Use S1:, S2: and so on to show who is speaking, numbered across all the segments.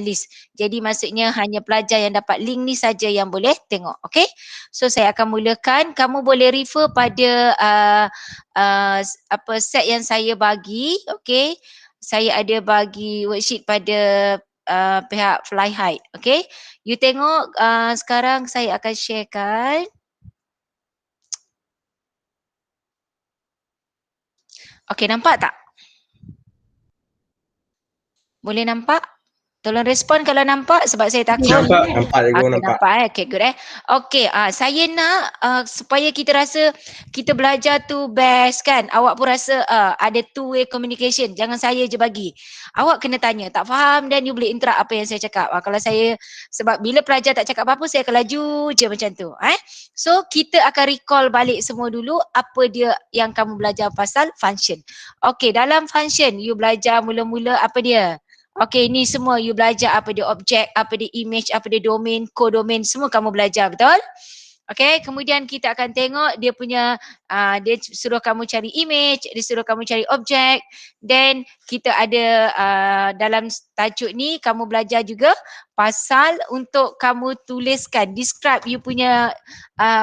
S1: list. Jadi maksudnya hanya pelajar yang dapat link ni saja yang boleh tengok. Okay. So saya akan mulakan. Kamu boleh refer pada set yang saya bagi. Okay. Saya ada bagi worksheet pada pihak Fly High. Okay. You tengok sekarang saya akan sharekan. Okay, nampak tak? Boleh nampak? Tolong respon kalau nampak sebab saya takut.
S2: Nampak.
S1: Nampak. Okay, good Okay, saya nak supaya kita rasa kita belajar tu best kan. Awak pun rasa ada two-way communication. Jangan saya je bagi. Awak kena tanya, tak faham dan you boleh interrupt apa yang saya cakap. Kalau saya, sebab bila pelajar tak cakap apa-apa, saya akan laju je macam tu. So, kita akan recall balik semua dulu apa dia yang kamu belajar pasal function. Okay, dalam function, you belajar mula-mula apa dia? Okay, ni semua you belajar apa dia objek, apa dia image, apa dia domain, codomain, semua kamu belajar, betul? Okay, kemudian kita akan tengok dia punya, dia suruh kamu cari image, dia suruh kamu cari objek. Then kita ada dalam tajuk ni kamu belajar juga pasal untuk kamu tuliskan, describe you punya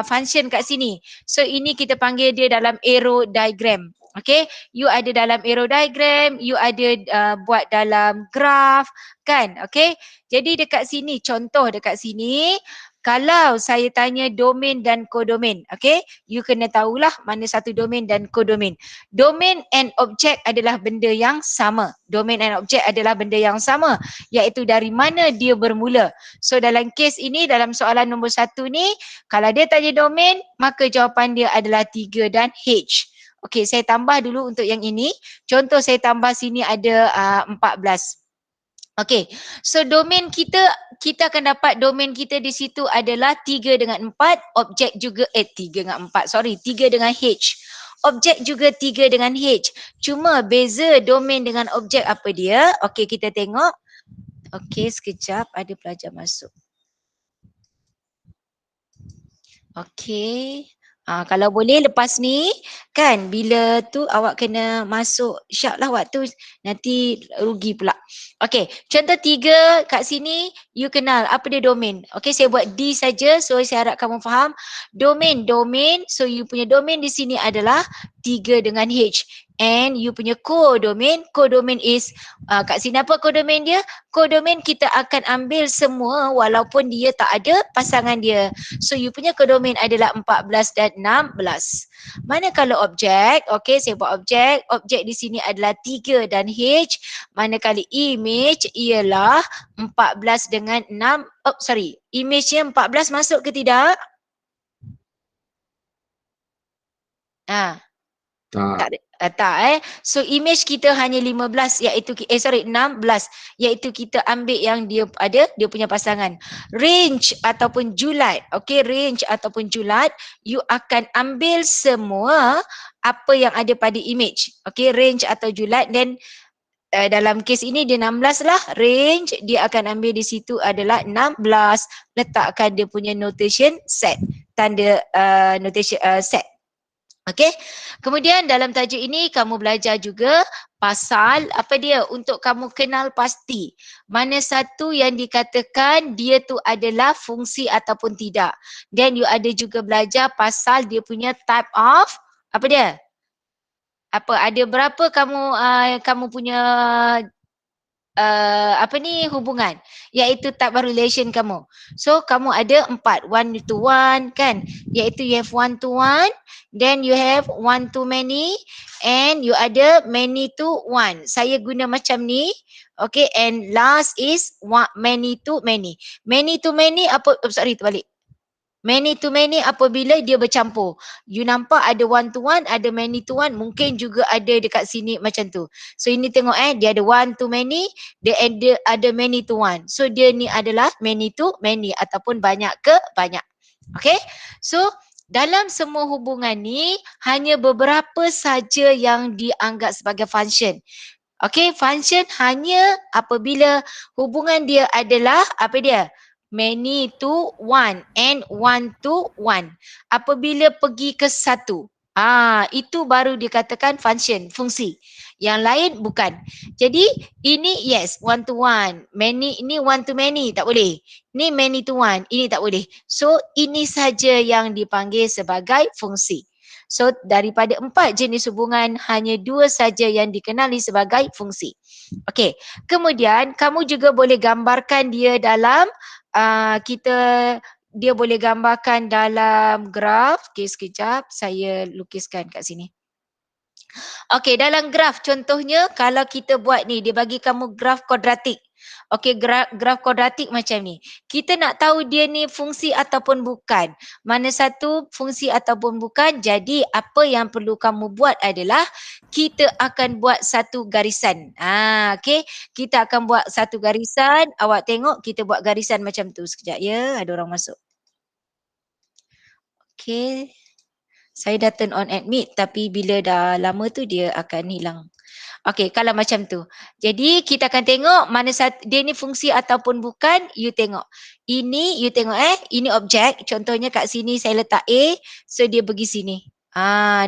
S1: function kat sini. So ini kita panggil dia dalam arrow diagram. Okay, you ada dalam arrow diagram, you ada buat dalam graph kan. Okay, jadi dekat sini, contoh dekat sini, kalau saya tanya domain dan codomain, okay, you kena tahulah mana satu domain dan codomain. Domain and object adalah benda yang sama. Domain and object adalah benda yang sama, iaitu dari mana dia bermula. So dalam kes ini, dalam soalan nombor 1 ni, kalau dia tanya domain, maka jawapan dia adalah 3 dan H. Okey, saya tambah dulu untuk yang ini. Contoh saya tambah sini ada 14. Okey, so domain kita akan dapat domain kita di situ adalah 3 dengan 4, objek juga 3 dengan 4, 3 dengan H. Objek juga 3 dengan H. Cuma beza domain dengan objek apa dia? Okey, kita tengok. Okey, sekejap ada pelajar masuk. Okey. Kalau boleh lepas ni kan bila tu awak kena masuk syak lah waktu, nanti rugi pula. Okey, contoh 3 kat sini you kenal apa dia domain. Okey, saya buat D saja, so saya harap kamu faham. Domain, so you punya domain di sini adalah 3 dengan H. And you punya codomain is kat sini apa codomain dia? Codomain kita akan ambil semua walaupun dia tak ada pasangan dia. So you punya codomain adalah 14 dan 16. Manakala objek, okey saya buat objek. Objek di sini adalah 3 dan H. Manakala image ialah 14 dengan 6. Image-nya 14 masuk ke tidak? Tak. So image kita hanya 15 iaitu 16 iaitu kita ambil yang dia ada dia punya pasangan. Range ataupun julat. Okey, range ataupun julat you akan ambil semua apa yang ada pada image. Okey, range atau julat, dan dalam kes ini dia 16 lah. Range dia akan ambil di situ adalah 16. Letakkan dia punya notation set. Tanda notation set. Okey. Kemudian dalam tajuk ini kamu belajar juga pasal apa dia untuk kamu kenal pasti mana satu yang dikatakan dia tu adalah fungsi ataupun tidak. Dan you ada juga belajar pasal dia punya type of apa dia? Ada berapa kamu punya hubungan, iaitu type of relation kamu. So kamu ada 4, 1 to 1 kan, iaitu you have 1 to 1, then you have 1 to many, and you ada many to 1. Saya guna macam ni. Okay, and last is many to many. Many to many terbalik. Many to many apabila dia bercampur. You nampak ada 1 to 1, ada many to 1, mungkin juga ada dekat sini macam tu. So ini tengok dia ada 1 to many, dia ada many to 1. So dia ni adalah many to many ataupun banyak ke banyak. Okay, so dalam semua hubungan ni hanya beberapa saja yang dianggap sebagai function. Okay, function hanya apabila hubungan dia adalah apa dia? Many to 1 and 1 to 1. Apabila pergi ke 1. Itu baru dikatakan function, fungsi. Yang lain bukan. Jadi ini yes, one to one. Many, ini one to many, tak boleh. Ini many to one, ini tak boleh. So ini saja yang dipanggil sebagai fungsi. So daripada 4 jenis hubungan, hanya 2 saja yang dikenali sebagai fungsi. Okey, kemudian kamu juga boleh gambarkan dia dalam kita dia boleh gambarkan dalam graf. Okey, sekejap saya lukiskan kat sini. Okey, dalam graf contohnya kalau kita buat ni, dia bagi kamu graf kuadratik. Okey, graf kuadratik macam ni. Kita nak tahu dia ni fungsi ataupun bukan. Mana satu fungsi ataupun bukan. Jadi apa yang perlu kamu buat adalah kita akan buat satu garisan. Okey, kita akan buat satu garisan. Awak tengok kita buat garisan macam tu. Sekejap ya, ada orang masuk. Okey. Saya dah turn on admit tapi bila dah lama tu dia akan hilang. Okey, kalau macam tu. Jadi kita akan tengok mana satu dia ni fungsi ataupun bukan, you tengok. Ini you tengok ini objek. Contohnya kat sini saya letak A, so dia pergi sini.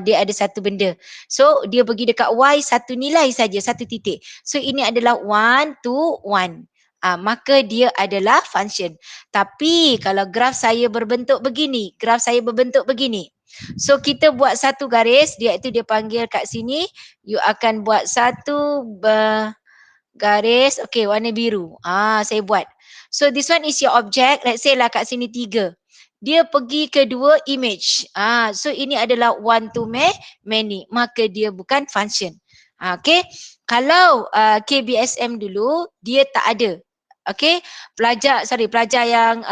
S1: Dia ada satu benda. So dia pergi dekat Y satu nilai saja, satu titik. So ini adalah 1 to 1. Maka dia adalah function. Tapi kalau graf saya berbentuk begini, so kita buat satu garis, dia panggil kat sini, you akan buat satu garis, okey warna biru. Saya buat. So this one is your object, let's say lah kat sini 3. Dia pergi ke 2 image. So ini adalah one to many, maka dia bukan function. Okey. Kalau KBSM dulu dia tak ada. Okey, pelajar yang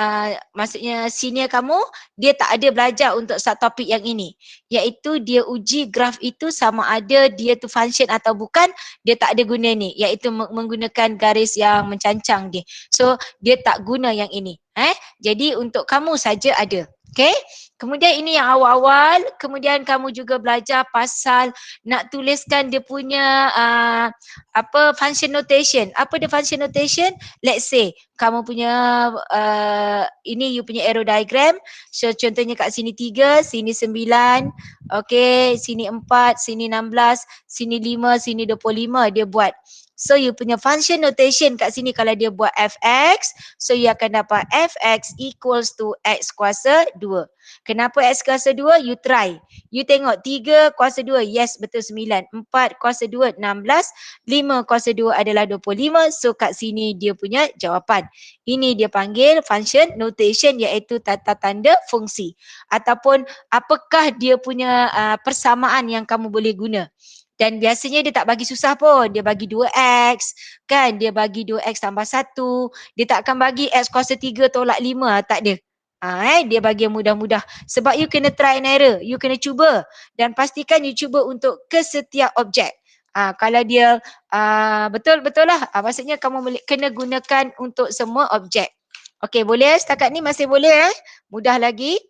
S1: maksudnya senior kamu, dia tak ada belajar untuk subtopik yang ini, iaitu dia uji graf itu sama ada dia tu function atau bukan. Dia tak ada guna ni, iaitu menggunakan garis yang mencancang dia. So dia tak guna yang ini. Jadi untuk kamu saja ada. Okey. Kemudian ini yang awal-awal, kemudian kamu juga belajar pasal nak tuliskan dia punya function notation. Apa dia function notation? Let's say kamu punya ini you punya arrow diagram. So contohnya kat sini 3, sini 9, okey, sini 4, sini 16, sini 5, sini 25 dia buat. So you punya function notation kat sini kalau dia buat fx, so you akan dapat fx equals to x kuasa 2. Kenapa x kuasa 2? You try. You tengok 3 kuasa 2, yes betul 9. 4 kuasa 2, 16. 5 kuasa 2 adalah 25. So kat sini dia punya jawapan. Ini dia panggil function notation, iaitu tata tanda fungsi. Ataupun apakah dia punya persamaan yang kamu boleh guna. Dan biasanya dia tak bagi susah pun. Dia bagi 2x, kan? Dia bagi 2x tambah 1. Dia tak akan bagi x kuasa 3 tolak 5. Tak ada. Dia bagi yang mudah-mudah. Sebab you kena try and error. You kena cuba. Dan pastikan you cuba untuk ke setiap objek. Kalau dia betul-betul lah. Maksudnya kamu kena gunakan untuk semua objek. Okey, boleh? Setakat ni masih boleh? Mudah lagi.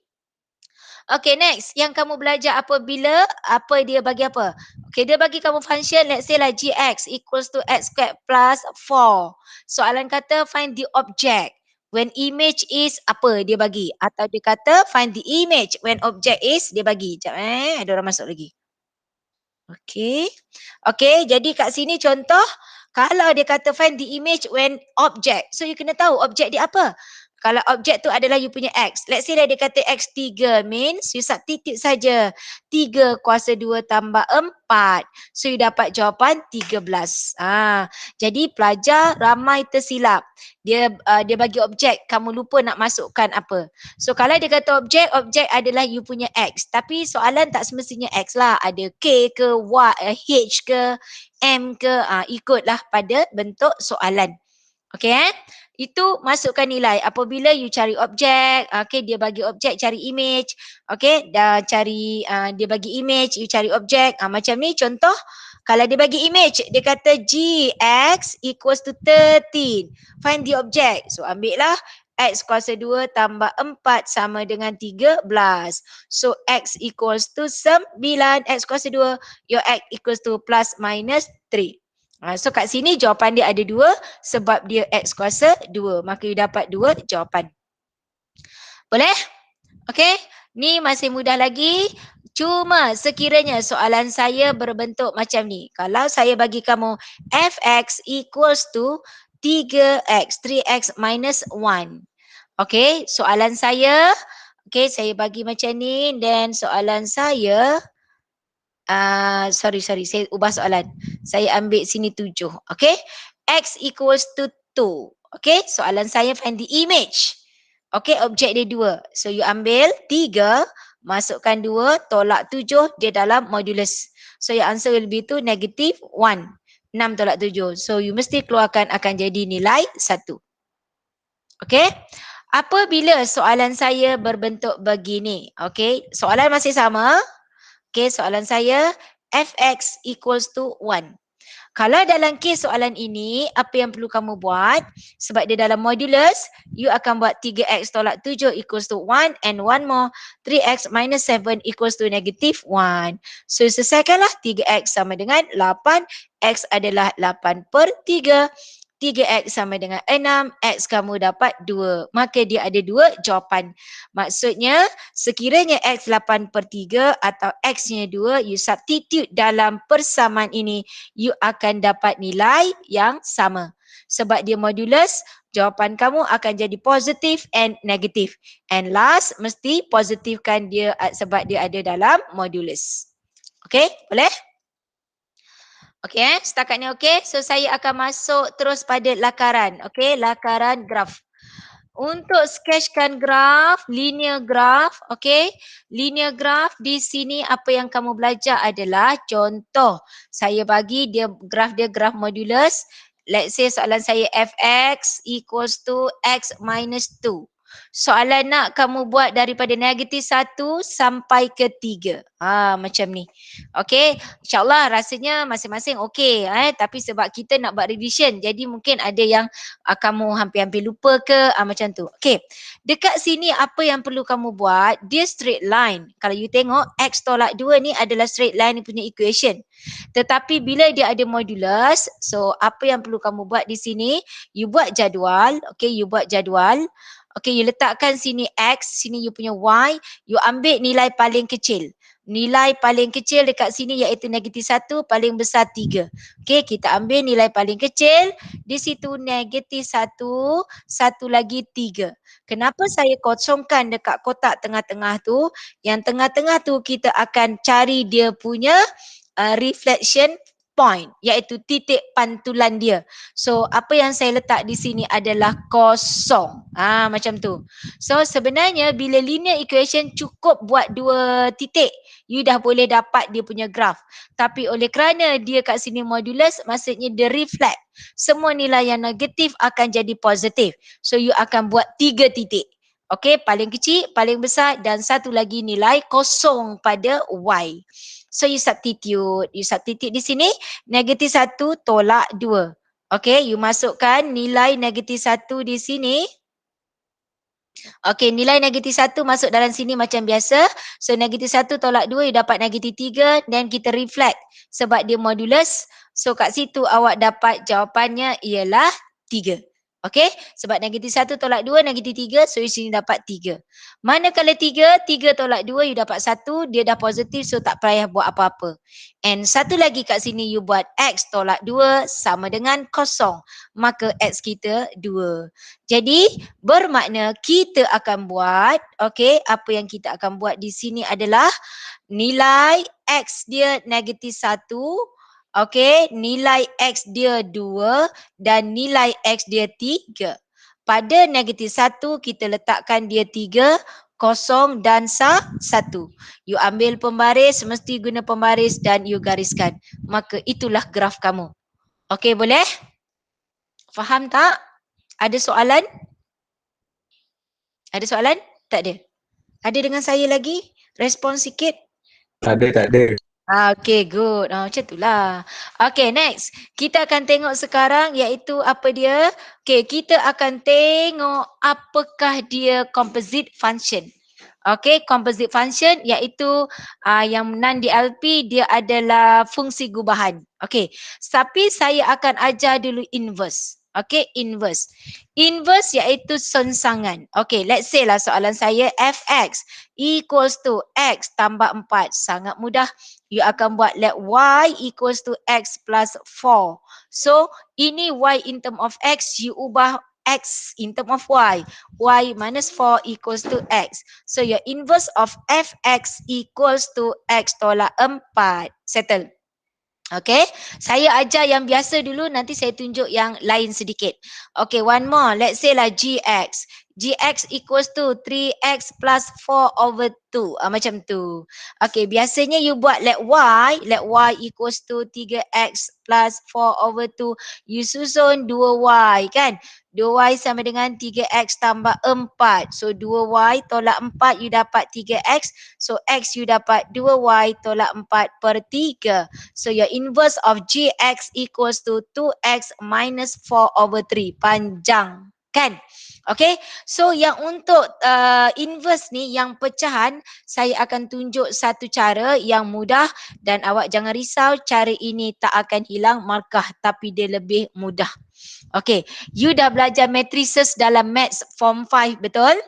S1: Okay, next. Yang kamu belajar apabila, apa dia bagi apa? Okay, dia bagi kamu function, let's say lah gx equals to x squared plus 4. Soalan kata find the object when image is apa dia bagi. Atau dia kata find the image when object is dia bagi. Sekejap ada orang masuk lagi. Okay. Okay, jadi kat sini contoh, kalau dia kata find the image when object. So you kena tahu objek dia apa. Kalau objek tu adalah you punya X. Let's say dia kata X3 means you substitute saja. 3 kuasa 2 tambah 4. So you dapat jawapan 13. Jadi pelajar ramai tersilap. Dia bagi objek, kamu lupa nak masukkan apa. So kalau dia kata objek adalah you punya X. Tapi soalan tak semestinya X lah. Ada K ke, Y, H ke, M ke. Ikutlah pada bentuk soalan. Okay Itu masukkan nilai. Apabila you cari objek, okay, dia bagi objek, cari image, okay, dah cari, dia bagi image, you cari objek, macam ni contoh. Kalau dia bagi image, dia kata gx equals to 13. Find the object. So ambil lah x kuasa 2 tambah 4 sama dengan 13. So x equals to 9, x kuasa 2, your x equals to plus minus 3. So kat sini jawapan dia ada 2 sebab dia x kuasa 2. Maka you dapat 2 jawapan. Boleh? Okay. Ni masih mudah lagi. Cuma sekiranya soalan saya berbentuk macam ni. Kalau saya bagi kamu fx equals to 3x, 3x minus 1. Okay, soalan saya, okay, saya bagi macam ni dan soalan saya, sorry, saya ubah soalan. Saya ambil sini 7, okay. X equals to 2, okay. Soalan saya find the image. Okay, objek dia 2. So, you ambil 3, masukkan 2, tolak 7, dia dalam modulus. So, your answer will be to negative 1. 6 tolak 7. So, you mesti keluarkan akan jadi nilai 1. Okay. Apabila soalan saya berbentuk begini, okay. Soalan masih sama. Okay, soalan saya fx equals to 1. Kalau dalam kes soalan ini, apa yang perlu kamu buat? Sebab dia dalam modulus, you akan buat 3x tolak 7 equals to 1 and one more 3x minus 7 equals to negative 1. So, selesaikanlah 3x sama dengan 8, x adalah 8 per 3. 3x sama dengan 6, x kamu dapat 2. Maka dia ada 2 jawapan. Maksudnya, sekiranya x 8 per 3 atau x-nya 2, you substitute dalam persamaan ini, you akan dapat nilai yang sama. Sebab dia modulus, jawapan kamu akan jadi positif and negatif. And last, mesti positifkan dia sebab dia ada dalam modulus. Okay, boleh? Okay, setakat ni okay. So, saya akan masuk terus pada lakaran. Okay, lakaran graf. Untuk sketchkan graf, linear graph, okay. Linear graph di sini apa yang kamu belajar adalah contoh. Saya bagi dia graf modulus. Let's say soalan saya fx equals to x minus 2. Soalan nak kamu buat daripada negatif 1 sampai ke 3. Macam ni. Okay. InsyaAllah rasanya masing-masing okay. Tapi sebab kita nak buat revision. Jadi mungkin ada yang kamu hampir-hampir lupa ke. Macam tu. Okay. Dekat sini apa yang perlu kamu buat. Dia straight line. Kalau you tengok x tolak 2 ni adalah straight line punya equation. Tetapi bila dia ada modulus. So apa yang perlu kamu buat di sini. You buat jadual. Okay. You buat jadual. Okay, you letakkan sini X, sini you punya Y, you ambil nilai paling kecil. Nilai paling kecil dekat sini iaitu negatif 1, paling besar 3. Okay, kita ambil nilai paling kecil, di situ negatif 1, satu lagi 3. Kenapa saya kosongkan dekat kotak tengah-tengah tu? Yang tengah-tengah tu kita akan cari dia punya reflection point, iaitu titik pantulan dia. So, apa yang saya letak di sini adalah kosong. Macam tu. So, sebenarnya bila linear equation cukup buat 2 titik, you dah boleh dapat dia punya graf. Tapi oleh kerana dia kat sini modulus, maksudnya dia reflect. Semua nilai yang negatif akan jadi positif. So, you akan buat 3 titik. Okay, paling kecil, paling besar dan satu lagi nilai kosong pada Y. So, you substitute. You substitute di sini, negatif 1 tolak 2. Okay, you masukkan nilai negatif 1 di sini. Okay, nilai negatif 1 masuk dalam sini macam biasa. So, negatif 1 tolak 2, you dapat negatif 3 dan kita reflect. Sebab dia modulus. So, kat situ awak dapat jawapannya ialah 3. Okay, sebab negatif 1 tolak 2, negatif 3, so di sini dapat 3. Manakala 3 tolak 2, you dapat 1, dia dah positif, so tak payah buat apa-apa. And satu lagi kat sini, you buat X tolak 2 sama dengan kosong. Maka X kita 2. Jadi, bermakna kita akan buat, okay, apa yang kita akan buat di sini adalah nilai X dia negatif 1, okay, nilai X dia 2 dan nilai X dia 3. Pada negatif 1 kita letakkan dia 3, kosong dan 1. You ambil pembaris, mesti guna pembaris dan you gariskan. Maka itulah graf kamu. Okay, boleh? Faham tak? Ada soalan? Ada soalan? Tak ada. Ada dengan saya lagi? Respon sikit.
S2: Tak ada.
S1: Okay, good. Macam itulah. Okay, next. Kita akan tengok sekarang iaitu apa dia. Okay, kita akan tengok apakah dia composite function. Okay, composite function iaitu yang non-DLP dia adalah fungsi gubahan. Okay, tapi saya akan ajar dulu inverse. Okay, inverse. Inverse iaitu sengsangan. Okay, let's say lah soalan saya fx equals to x tambah 4. Sangat mudah. You akan buat let y equals to x plus 4. So, ini y in term of x, you ubah x in term of y. Y minus 4 equals to x. So, your inverse of fx equals to x tolak 4. Settle. Okay, saya ajar yang biasa dulu, nanti saya tunjuk yang lain sedikit. Okay, one more. Let's say lah gx. Gx equals to 3x plus 4 over 2. Macam tu. Okay, biasanya you buat let y equals to 3x plus 4 over 2. You susun 2y kan. 2y sama dengan 3x tambah 4. So 2y tolak 4 you dapat 3x. So x you dapat 2y tolak 4 per 3. So your inverse of gx equals to 2x minus 4 over 3. Panjang kan? Okay, so yang untuk inverse ni, yang pecahan, saya akan tunjuk satu cara yang mudah dan awak jangan risau, cara ini tak akan hilang markah tapi dia lebih mudah. Okay, you dah belajar matrices dalam maths form 5 betul?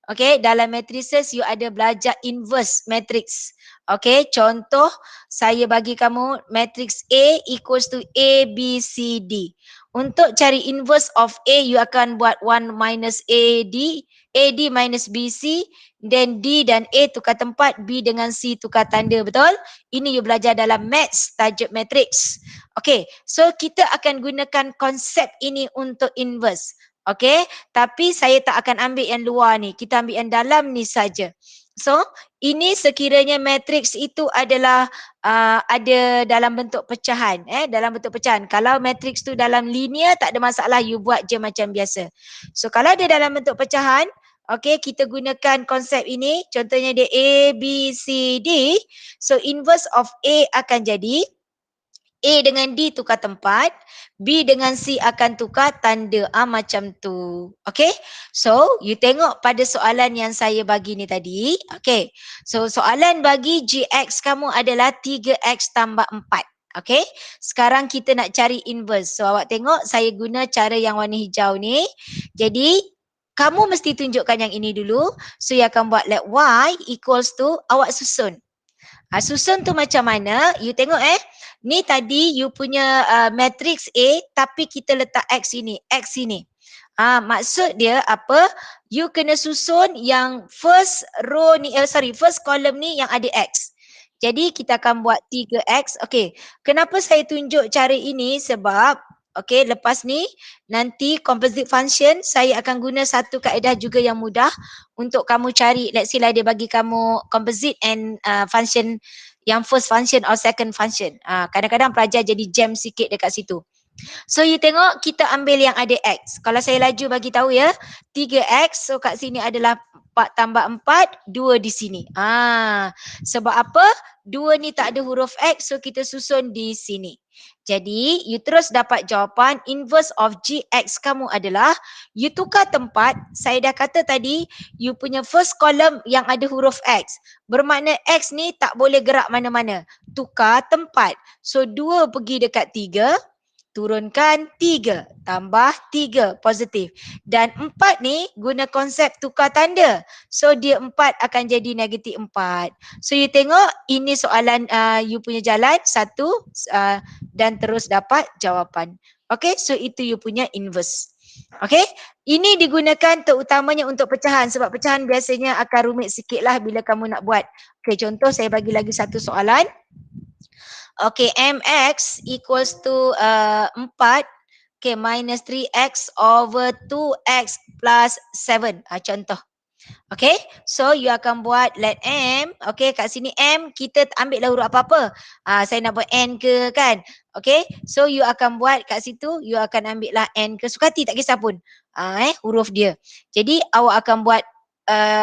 S1: Okay, dalam matrices you ada belajar inverse matrix. Okay, contoh saya bagi kamu matrix A equals to A, B, C, D. Untuk cari inverse of A, you akan buat 1 minus AD minus BC, then D dan A tukar tempat, B dengan C tukar tanda, betul? Ini you belajar dalam maths tajuk matrix. Okay, so kita akan gunakan konsep ini untuk inverse. Okay, tapi saya tak akan ambil yang luar ni. Kita ambil yang dalam ni saja. So, ini sekiranya matrix itu adalah ada dalam bentuk pecahan. Dalam bentuk pecahan. Kalau matrix tu dalam linear, tak ada masalah. You buat je macam biasa. So, kalau ada dalam bentuk pecahan, okay, kita gunakan konsep ini. Contohnya dia A, B, C, D. So, inverse of A akan jadi A dengan D tukar tempat, B dengan C akan tukar tanda. Macam tu. Okay. So, you tengok pada soalan yang saya bagi ni tadi. Okay. So, soalan bagi GX kamu adalah 3X tambah 4. Okay. Sekarang kita nak cari inverse. So, awak tengok saya guna cara yang warna hijau ni. Jadi, kamu mesti tunjukkan yang ini dulu. So, you akan buat let Y equals to, awak susun. Susun tu macam mana? You tengok ni tadi you punya matrix A tapi kita letak X ini. Maksud dia apa? You kena susun yang first row ni, first column ni yang ada X. Jadi kita akan buat 3X. Okay, kenapa saya tunjuk cara ini? Sebab okay, lepas ni nanti composite function saya akan guna satu kaedah juga yang mudah untuk kamu cari. Let's say lah dia bagi kamu composite and function yang first function or second function. Kadang-kadang pelajar jadi jam sikit dekat situ. So you tengok kita ambil yang ada X. Kalau saya laju bagi tahu ya, 3X, so kat sini adalah 4 tambah 4, 2 di sini. Sebab apa? 2 ni tak ada huruf X, so kita susun di sini. Jadi, you terus dapat jawapan inverse of GX kamu adalah, you tukar tempat, saya dah kata tadi, you punya first column yang ada huruf X. Bermakna X ni tak boleh gerak mana-mana. Tukar tempat. So, 2 pergi dekat 3, turunkan 3, tambah 3, positif. Dan 4 ni guna konsep tukar tanda. So dia 4 akan jadi negatif 4. So you tengok ini soalan you punya jalan 1 dan terus dapat jawapan. Okay, so itu you punya inverse. Okay, ini digunakan terutamanya untuk pecahan sebab pecahan biasanya akan rumit sikit lah bila kamu nak buat. Okay, contoh saya bagi lagi satu soalan. Okay, mx equals to 4, okay, minus 3x over 2x plus 7. Contoh. Okay, so you akan buat let m, okay, kat sini m, kita ambil lah huruf apa-apa. Saya nak buat n ke kan. Okay, so you akan buat kat situ, you akan ambil lah n ke, suka hati tak kisah pun. Huruf dia. Jadi awak akan buat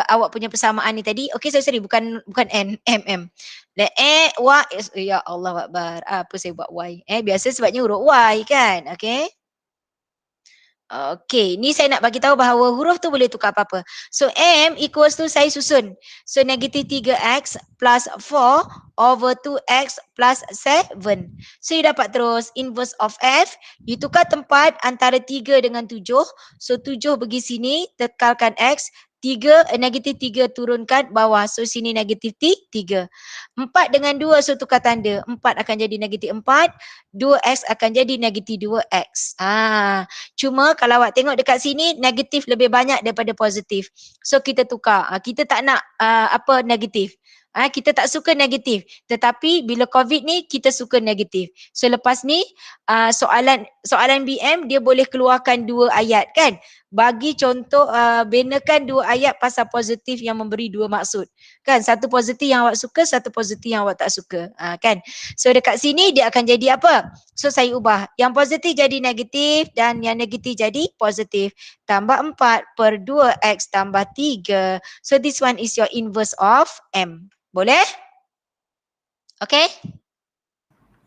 S1: awak punya persamaan ni tadi. Okay, sorry, bukan n, m. Let y, ya Allah Akbar. Apa saya buat y? Biasa sebabnya huruf y kan. Okay. Okey, ni saya nak bagi tahu bahawa huruf tu boleh tukar apa-apa. So M equals to saya susun. So negatif 3x plus 4 over 2x plus 7. So you dapat terus inverse of F. You tukar tempat antara 3 dengan 7. So 7 pergi sini, tekalkan x. Negatif 3 turunkan bawah. So sini negatif 3. 4 dengan 2 so tukar tanda. 4 akan jadi negatif 4. 2x akan jadi negatif 2x. Cuma kalau awak tengok dekat sini negatif lebih banyak daripada positif. So kita tukar. Kita tak nak negatif. Kita tak suka negatif. Tetapi bila COVID ni kita suka negatif. So lepas ni soalan BM dia boleh keluarkan 2 ayat kan. Bagi contoh benakan 2 ayat pasal positif yang memberi 2 maksud. Kan satu positif yang awak suka, satu positif yang awak tak suka. Kan. So dekat sini dia akan jadi apa? So saya ubah. Yang positif jadi negatif dan yang negatif jadi positif. Tambah 4 per 2x tambah 3. So this one is your inverse of M. Boleh? Okay?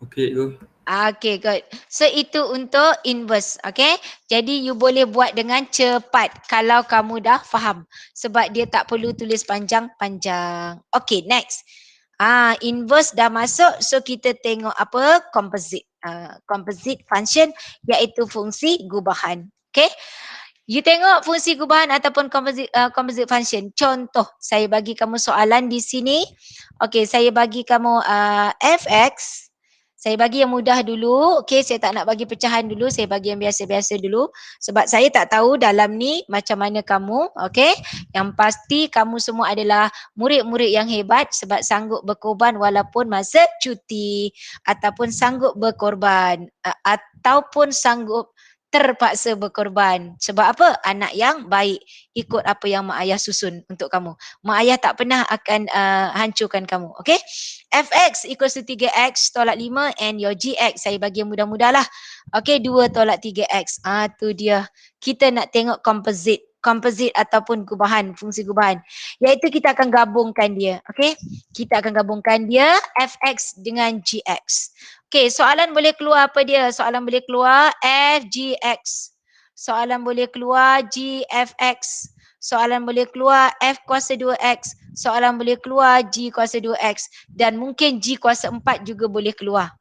S2: Okey, go.
S1: Okay, good. So itu untuk inverse, okay? Jadi you boleh buat dengan cepat kalau kamu dah faham. Sebab dia tak perlu tulis panjang-panjang. Okay, next. Inverse dah masuk, so kita tengok apa? Composite. Composite function iaitu fungsi gubahan. Okay? You tengok fungsi gubahan ataupun composite function. Contoh, saya bagi kamu soalan di sini. Okay, saya bagi kamu fx. Saya bagi yang mudah dulu. Okay, saya tak nak bagi pecahan dulu. Saya bagi yang biasa-biasa dulu. Sebab saya tak tahu dalam ni macam mana kamu. Okay, yang pasti kamu semua adalah murid-murid yang hebat sebab sanggup berkorban walaupun masa cuti. Ataupun sanggup berkorban. Ataupun sanggup terpaksa berkorban. Sebab apa? Anak yang baik. Ikut apa yang mak ayah susun untuk kamu. Mak ayah tak pernah akan hancurkan kamu. Okay? Fx equals to 3x tolak 5 and your gx. Saya bagi yang mudah-mudah lah. Okay, 2 tolak 3x. Tu dia. Kita nak tengok composite. Composite ataupun gubahan, fungsi gubahan. Iaitu kita akan gabungkan dia. Okay? Kita akan gabungkan dia fx dengan gx. Okay, soalan boleh keluar apa dia? Soalan boleh keluar f gx. Soalan boleh keluar g fx. Soalan boleh keluar f kuasa 2x. Soalan boleh keluar g kuasa 2x. Dan mungkin g kuasa 4 juga boleh keluar.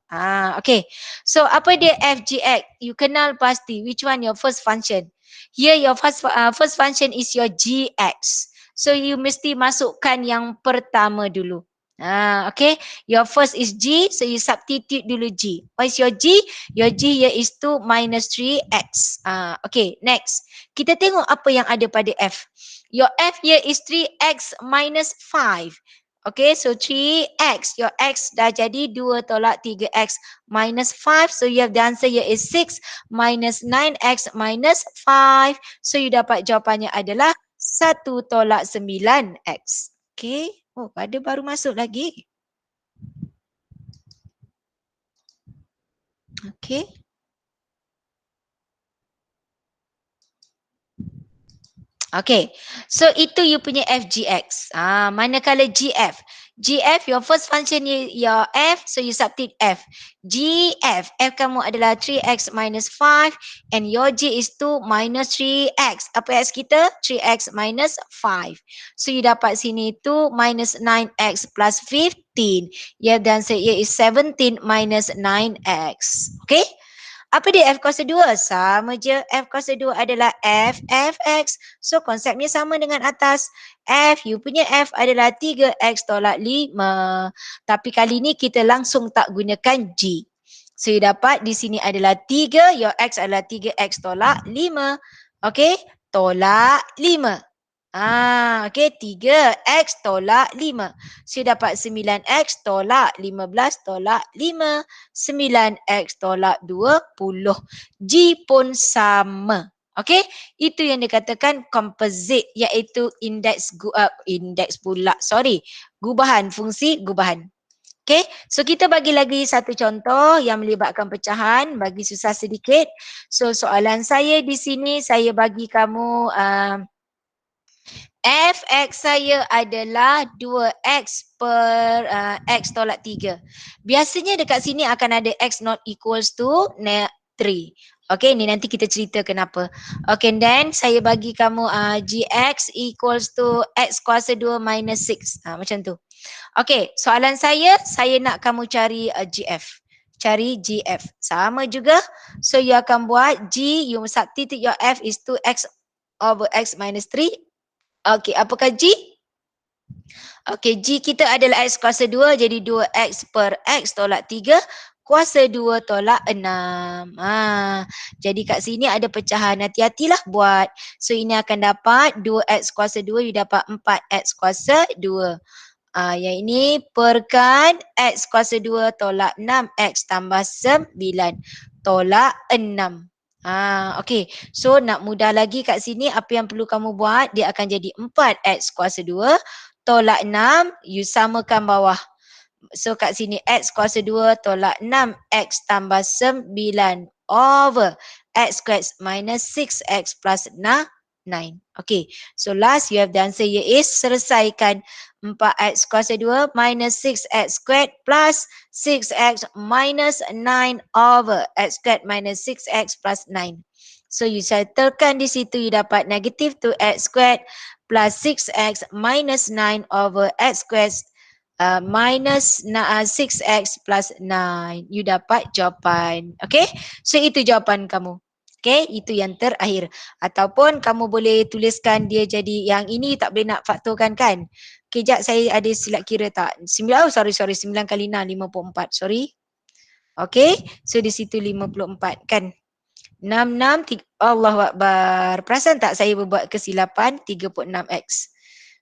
S1: Okay. So apa dia f gx? You kenal pasti. Which one your first function? Here your first function is your gx. So you mesti masukkan yang pertama dulu. Okay, your first is G, so you substitute dulu G. What is your G? Your G here is 2 minus 3x. Okay, next. Kita tengok apa yang ada pada F. Your F here is 3x minus 5. Okay, so 3x. Your x dah jadi 2 tolak 3x minus 5. So you have the answer here is 6 minus 9x minus 5. So you dapat jawapannya adalah 1 tolak 9x. Okay. Oh, ada baru masuk lagi. Okay. Okay. So itu you punya FGX. Manakala GF. GF, your first function your F, so you substitute F. GF, F kamu adalah 3x minus 5 and your G is 2 minus 3x. Apa X kita? 3x minus 5. So you dapat sini 2 minus 9x plus 15. Yeah, the answer here is 17 minus 9x. Okay? Apa dia F kuasa 2? Sama je. F kuasa 2 adalah F, Fx. So konsepnya sama dengan atas. F, you punya F adalah 3x tolak 5. Tapi kali ni kita langsung tak gunakan G. So you dapat di sini adalah 3. Your X adalah 3x tolak 5. Okay. Tolak 5. Okay, 3x tolak 5. So dapat 9x tolak 15 tolak 5. 9x tolak 20. G pun sama. Okay, itu yang dikatakan composite iaitu gubahan, fungsi gubahan. Okay, so kita bagi lagi satu contoh yang melibatkan pecahan, bagi susah sedikit. So soalan saya di sini, saya bagi kamu Fx saya adalah 2x per x tolak 3. Biasanya dekat sini akan ada x not equals to 3. Okay, ni nanti kita cerita kenapa. Okay, then saya bagi kamu gx equals to x kuasa 2 minus 6. Macam tu. Okay, soalan saya nak kamu cari gf. Cari gf. Sama juga. So, you akan buat g, you substitute your f is 2x over x minus 3. Okay, apakah g? Okay, G kita adalah X kuasa 2, jadi 2X per X tolak 3, kuasa 2 tolak 6. Jadi kat sini ada pecahan, hati-hatilah buat. So ini akan dapat 2X kuasa 2, you dapat 4X kuasa 2. Yang ini perkan X kuasa 2 tolak 6X tambah 9 tolak 6. Okay, so nak mudah lagi kat sini, apa yang perlu kamu buat, dia akan jadi 4X kuasa 2 tolak 6, you samakan bawah. So kat sini X kuasa 2 tolak 6X tambah 9 over X squared minus 6X plus 9. Okay, so last you have the answer here is selesaikan 4X kuasa 2 minus 6X squared plus 6X minus 9 over X squared minus 6X plus 9. So you settlekan di situ, you dapat negative 2X squared plus 6x minus 9 over x squared minus 6x plus 9. You dapat jawapan. Okay? So itu jawapan kamu. Okay? Itu yang terakhir. Ataupun kamu boleh tuliskan dia jadi yang ini tak boleh nak faktorkan kan? Okay, sekejap saya ada silap kira tak? 9 kali 6, 54. Sorry. Okay? So di situ 54 kan? 66, Allahu Akbar. Perasan tak saya berbuat kesilapan 36x.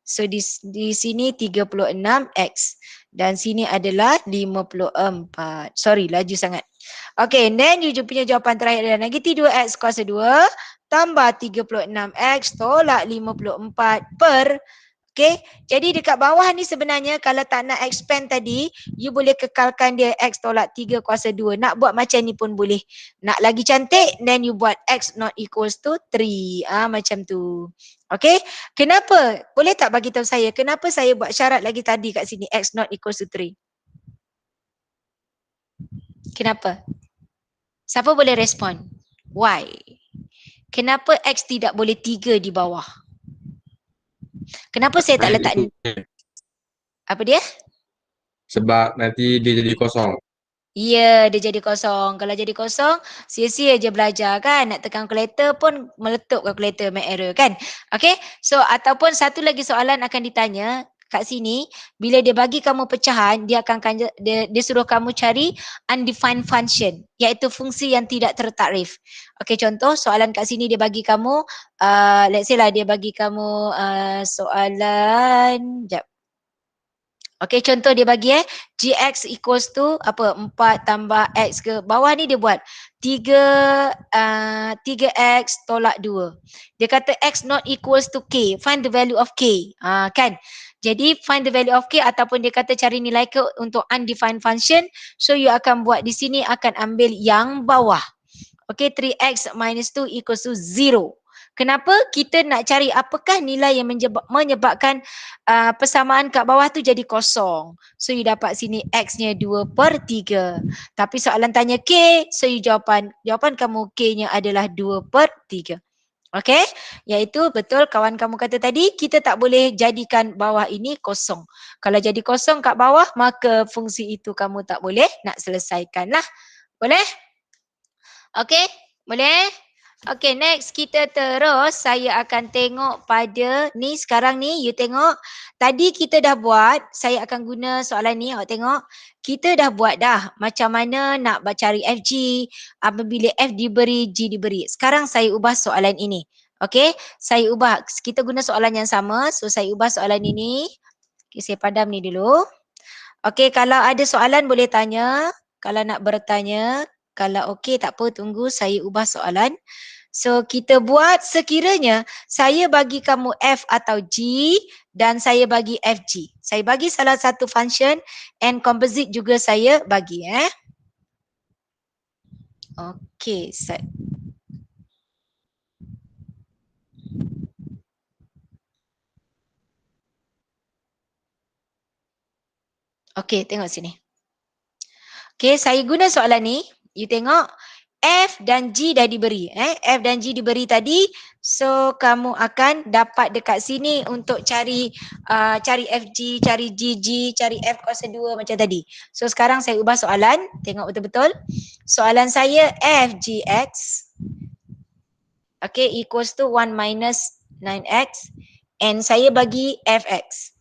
S1: So di sini 36x dan sini adalah 54. Sorry, laju sangat. Okay, then you punya jawapan terakhir adalah negatif 2x kuasa 2 tambah 36x tolak 54 per. Okay, jadi dekat bawah ni sebenarnya kalau tak nak expand tadi, you boleh kekalkan dia x tolak 3 kuasa 2. Nak buat macam ni pun boleh. Nak lagi cantik, then you buat x not equals to 3. Macam tu. Okay, kenapa? Boleh tak bagi tahu saya, kenapa saya buat syarat lagi tadi kat sini, x not equals to 3? Kenapa? Siapa boleh respon? Why? Kenapa x tidak boleh 3 di bawah? Kenapa saya tak letak ni? Apa dia?
S2: Sebab nanti dia jadi kosong.
S1: Ya, dia jadi kosong. Kalau jadi kosong, sia-sia je belajar kan. Nak tekan kalkulator pun meletup kalkulator, make error kan. Okay, so ataupun satu lagi soalan akan ditanya kat sini. Bila dia bagi kamu pecahan, dia suruh kamu cari undefined function, iaitu fungsi yang tidak tertakrif. Okay, contoh soalan kat sini dia bagi kamu, let's say lah dia bagi kamu soalan, jap. Okay, contoh dia bagi gx equals to apa, 4 tambah x ke bawah ni dia buat 3x tolak 2. Dia kata x not equals to k, find the value of k. Kan? Jadi find the value of k ataupun dia kata cari nilai ke untuk undefined function. So you akan buat di sini, akan ambil yang bawah. Okay, 3x minus 2 equals to 0. Kenapa? Kita nak cari apakah nilai yang menyebabkan persamaan kat bawah tu jadi kosong. So you dapat sini x-nya 2/3. Tapi soalan tanya k, so you jawapan kamu k-nya adalah 2/3. Okay, iaitu betul kawan kamu kata tadi, kita tak boleh jadikan bawah ini kosong. Kalau jadi kosong kat bawah, maka fungsi itu kamu tak boleh nak selesaikan lah. Boleh? Okay, boleh? Okay, next kita terus, saya akan tengok pada ni sekarang ni, you tengok. Tadi kita dah buat, saya akan guna soalan ni, awak tengok. Kita dah buat dah macam mana nak cari FG apabila F diberi, G diberi. Sekarang saya ubah soalan ini. Okay, saya ubah, kita guna soalan yang sama. So saya ubah soalan ini. Okay, saya padam ni dulu. Okay, kalau ada soalan boleh tanya. Kalau nak bertanya, kalau okey tak apa, tunggu saya ubah soalan. So kita buat sekiranya saya bagi kamu F atau G dan saya bagi FG. Saya bagi salah satu function and composite juga saya bagi. Okey, set. Okey, tengok sini. Okey, saya guna soalan ni. You tengok F dan G dah diberi. F dan G diberi tadi. So kamu akan dapat dekat sini untuk cari cari FG, cari GG, cari F kuasa 2 macam tadi. So sekarang saya ubah soalan. Tengok betul-betul. Soalan saya FGX. Okay, equals to 1 minus 9x. And saya bagi Fx.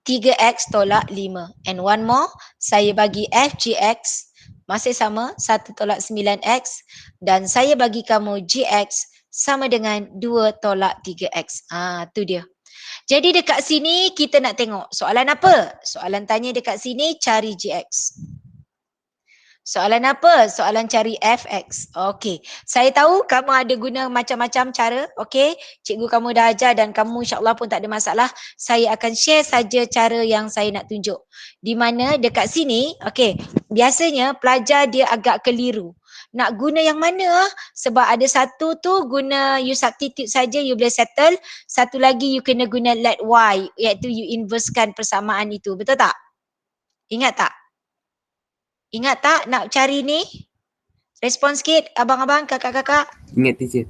S1: 3x tolak 5. And one more, saya bagi FGX. Masih sama, 1 tolak 9x. Dan saya bagi kamu GX sama dengan 2 tolak 3x. Tu dia. Jadi dekat sini kita nak tengok soalan apa? Soalan tanya dekat sini cari GX. Soalan apa? Soalan cari Fx. Okey. Saya tahu kamu ada guna macam-macam cara. Okey. Cikgu kamu dah ajar dan kamu insyaAllah pun tak ada masalah. Saya akan share saja cara yang saya nak tunjuk. Di mana dekat sini, okey. Biasanya pelajar dia agak keliru. Nak guna yang mana? Sebab ada satu tu guna you substitute saja, you boleh settle. Satu lagi you kena guna let y, iaitu you inversekan persamaan itu. Betul tak? Ingat tak? Ingat tak nak cari ni? Respon sikit abang-abang, kakak-kakak.
S3: Ingat teacher.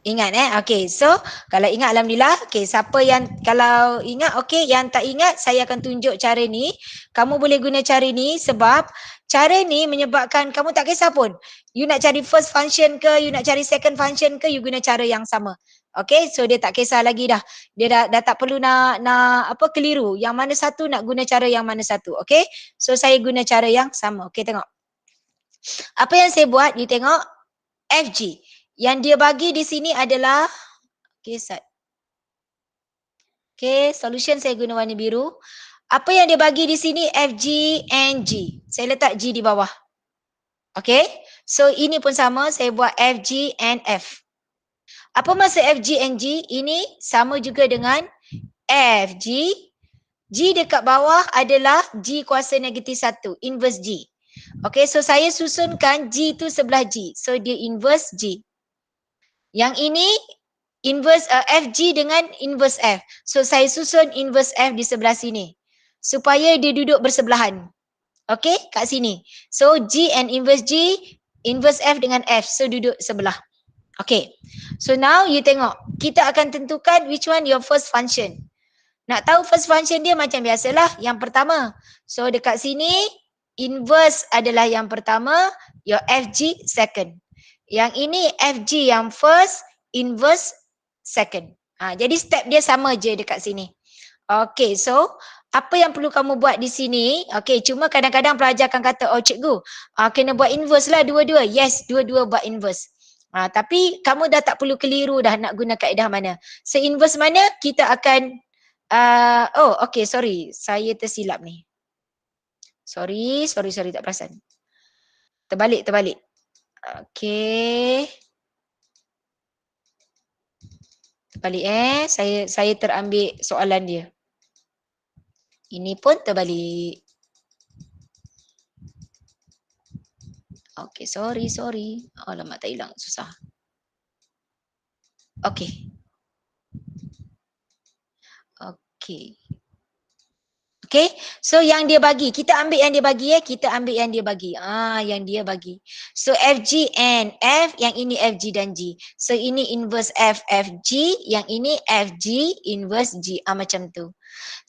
S1: Ingat okey. So kalau ingat alhamdulillah. Okey, siapa yang kalau ingat okey, yang tak ingat saya akan tunjuk cara ni. Kamu boleh guna cara ni sebab cara ni menyebabkan kamu tak kisah pun. You nak cari first function ke, you nak cari second function ke, you guna cara yang sama. Okey, so dia tak kisah lagi dah. Dia dah tak perlu nak apa keliru. Yang mana satu nak guna cara yang mana satu. Okey? So saya guna cara yang sama. Okey, tengok. Apa yang saya buat, you tengok FG. Yang dia bagi di sini adalah okey, Sat. Okey, solution saya guna warna biru. Apa yang dia bagi di sini FG and G. Saya letak G di bawah. Okey? So ini pun sama, saya buat FG and F. Apa maksud FG and G? Ini sama juga dengan FG. G dekat bawah adalah G kuasa negatif 1, inverse G. Okey, so saya susunkan G tu sebelah G. So dia inverse G. Yang ini inverse FG dengan inverse F. So saya susun inverse F di sebelah sini. Supaya dia duduk bersebelahan. Okey, kat sini. So G and inverse G, inverse F dengan F. So duduk sebelah. Okay, so now you tengok. Kita akan tentukan which one your first function. Nak tahu first function dia macam biasalah. Yang pertama. So dekat sini, inverse adalah yang pertama. Your FG second. Yang ini FG yang first, inverse second. Jadi step dia sama je dekat sini. Okay, so apa yang perlu kamu buat di sini? Okay, cuma kadang-kadang pelajar akan kata, oh cikgu, kena buat inverse lah dua-dua. Yes, dua-dua buat inverse. Tapi kamu dah tak perlu keliru dah nak guna kaedah mana. Se-inverse mana kita akan okay, sorry. Saya tersilap ni. Sorry, tak perasan. Terbalik. Okay. Terbalik saya terambil soalan dia. Ini pun terbalik. Okay, sorry. Alamak, tak hilang. Susah. Okay. Okay, so yang dia bagi. Kita ambil yang dia bagi yang dia bagi. So FG and F, yang ini FG dan G. So ini inverse F, FG. Yang ini FG, inverse G. Macam tu.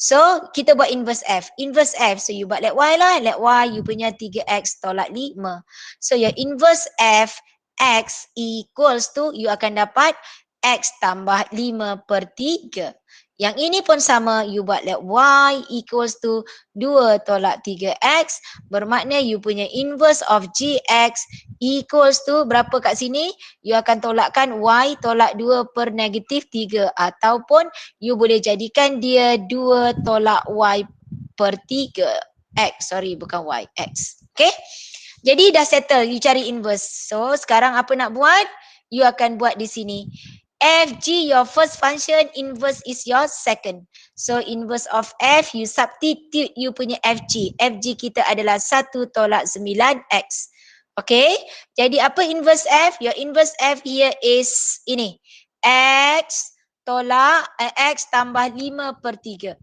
S1: So kita buat inverse F. Inverse F, so you buat let Y lah. Let Y, you punya 3x tolak 5. So your inverse F, X equals to, you akan dapat X tambah 5/3. Yang ini pun sama, you buat let Y equals to 2 tolak 3x. Bermakna you punya inverse of GX equals to berapa kat sini? You akan tolakkan Y tolak 2/-3. Ataupun you boleh jadikan dia 2 tolak Y/3. X, sorry bukan Y, X. Okay? Jadi dah settle, you cari inverse. So sekarang apa nak buat? You akan buat di sini. FG, your first function, inverse is your second. So inverse of F, you substitute you punya FG. FG kita adalah 1 tolak 9x. Okay, jadi apa inverse F? Your inverse F here is ini. X tolak X tambah 5/3.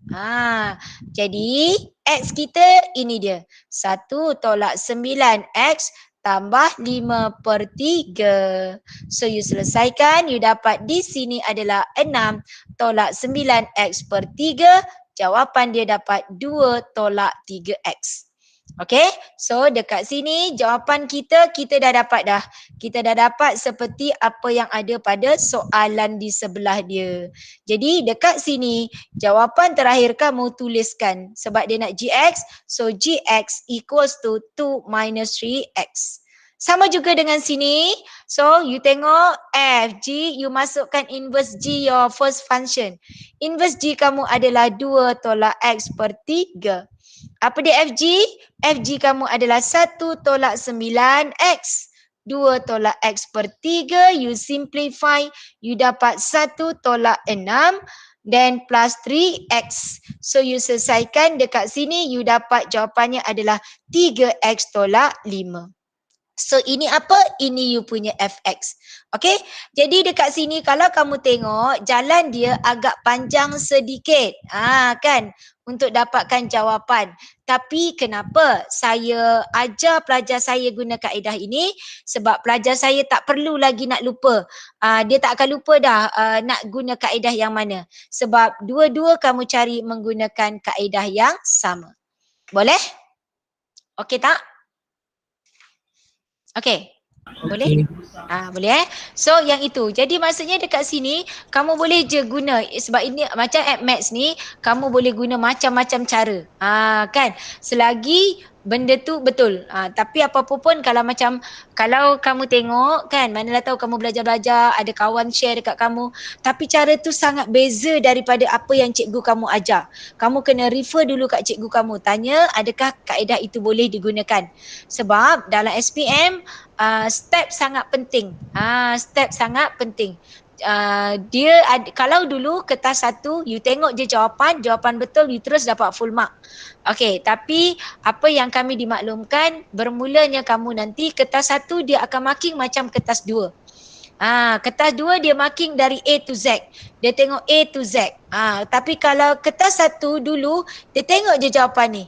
S1: Jadi X kita ini dia. 1 tolak 9x tambah 5/3. So you selesaikan, you dapat di sini adalah 6 tolak 9x/3. Jawapan dia dapat 2 tolak 3x. Okay, so dekat sini jawapan kita dah dapat dah. Kita dah dapat seperti apa yang ada pada soalan di sebelah dia. Jadi dekat sini jawapan terakhir kamu tuliskan sebab dia nak gx. So gx equals to 2 minus 3x. Sama juga dengan sini. So you tengok f, g, you masukkan inverse g your first function. Inverse g kamu adalah 2 tolak x/3. Apa dia FG? FG kamu adalah 1 tolak 9x. 2 tolak x/3. You simplify. You dapat 1 tolak 6. Then plus 3x. So you selesaikan dekat sini. You dapat jawapannya adalah 3x tolak 5. So ini apa? Ini you punya fx. Okay. Jadi dekat sini kalau kamu tengok jalan dia agak panjang sedikit. Kan? Untuk dapatkan jawapan. Tapi kenapa saya ajar pelajar saya guna kaedah ini? Sebab pelajar saya tak perlu lagi nak lupa. Dia tak akan lupa dah nak guna kaedah yang mana. Sebab dua-dua kamu cari menggunakan kaedah yang sama. Boleh? Okey tak? Okey. Boleh? Boleh So yang itu. Jadi maksudnya dekat sini kamu boleh je guna sebab ini macam app maths ni kamu boleh guna macam-macam cara. Kan? Selagi benda tu betul. Tapi apa-apa pun kalau kamu tengok kan manalah tahu kamu belajar-belajar ada kawan share dekat kamu tapi cara tu sangat beza daripada apa yang cikgu kamu ajar. Kamu kena refer dulu kat cikgu kamu. Tanya adakah kaedah itu boleh digunakan. Sebab dalam SPM step sangat penting. Step sangat penting. Kalau dulu kertas 1 you tengok je jawapan betul you terus dapat full mark. Okey, tapi apa yang kami dimaklumkan bermulanya kamu nanti kertas 1 dia akan marking macam kertas 2. Kertas 2 dia marking dari A to Z. Dia tengok A to Z. Tapi kalau kertas 1 dulu dia tengok je jawapan ni.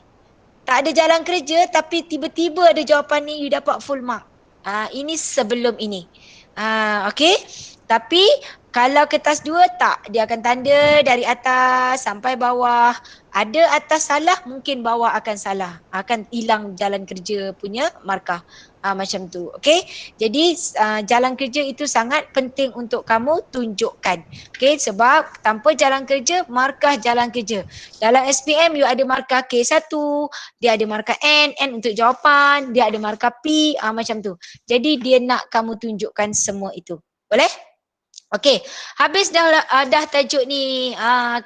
S1: Tak ada jalan kerja tapi tiba-tiba ada jawapan ni you dapat full mark. Ini sebelum ini. Okey. Tapi kalau kertas 2 tak, dia akan tanda dari atas sampai bawah. Ada atas salah, mungkin bawah akan salah. Akan hilang jalan kerja punya markah. Macam tu. Okey. Jadi jalan kerja itu sangat penting untuk kamu tunjukkan. Okey, sebab tanpa jalan kerja, markah jalan kerja. Dalam SPM you ada markah K1, dia ada markah N untuk jawapan, dia ada markah P, macam tu. Jadi dia nak kamu tunjukkan semua itu. Boleh? Okey, habis dah tajuk ni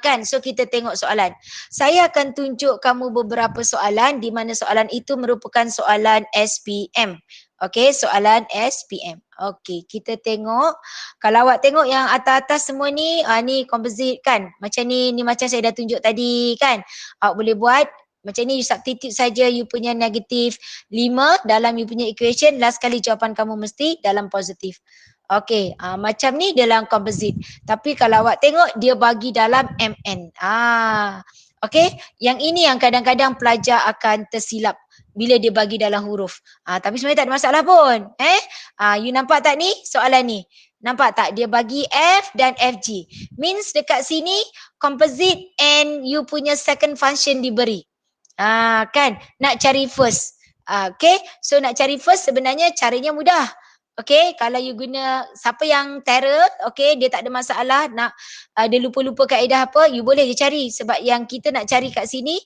S1: kan. So kita tengok soalan. Saya akan tunjuk kamu beberapa soalan di mana soalan itu merupakan soalan SPM. Okey, soalan SPM. Okey, kita tengok. Kalau awak tengok yang atas-atas semua ni, ni composite kan. Macam ni macam saya dah tunjuk tadi kan. Awak boleh buat macam ni, you substitute saja you punya negatif 5 dalam you punya equation. Last kali jawapan kamu mesti dalam positif. Okey, macam ni dalam composite. Tapi kalau awak tengok dia bagi dalam MN. Okey, yang ini yang kadang-kadang pelajar akan tersilap bila dia bagi dalam huruf. Tapi sebenarnya tak ada masalah pun. You nampak tak ni soalan ni? Nampak tak dia bagi F dan FG. Means dekat sini composite and you punya second function diberi. Kan nak cari first. Okay, so nak cari first sebenarnya caranya mudah. Okay, kalau you guna siapa yang terror, okay, dia tak ada masalah nak dia lupa-lupa kaedah apa, you boleh je cari. Sebab yang kita nak cari kat sini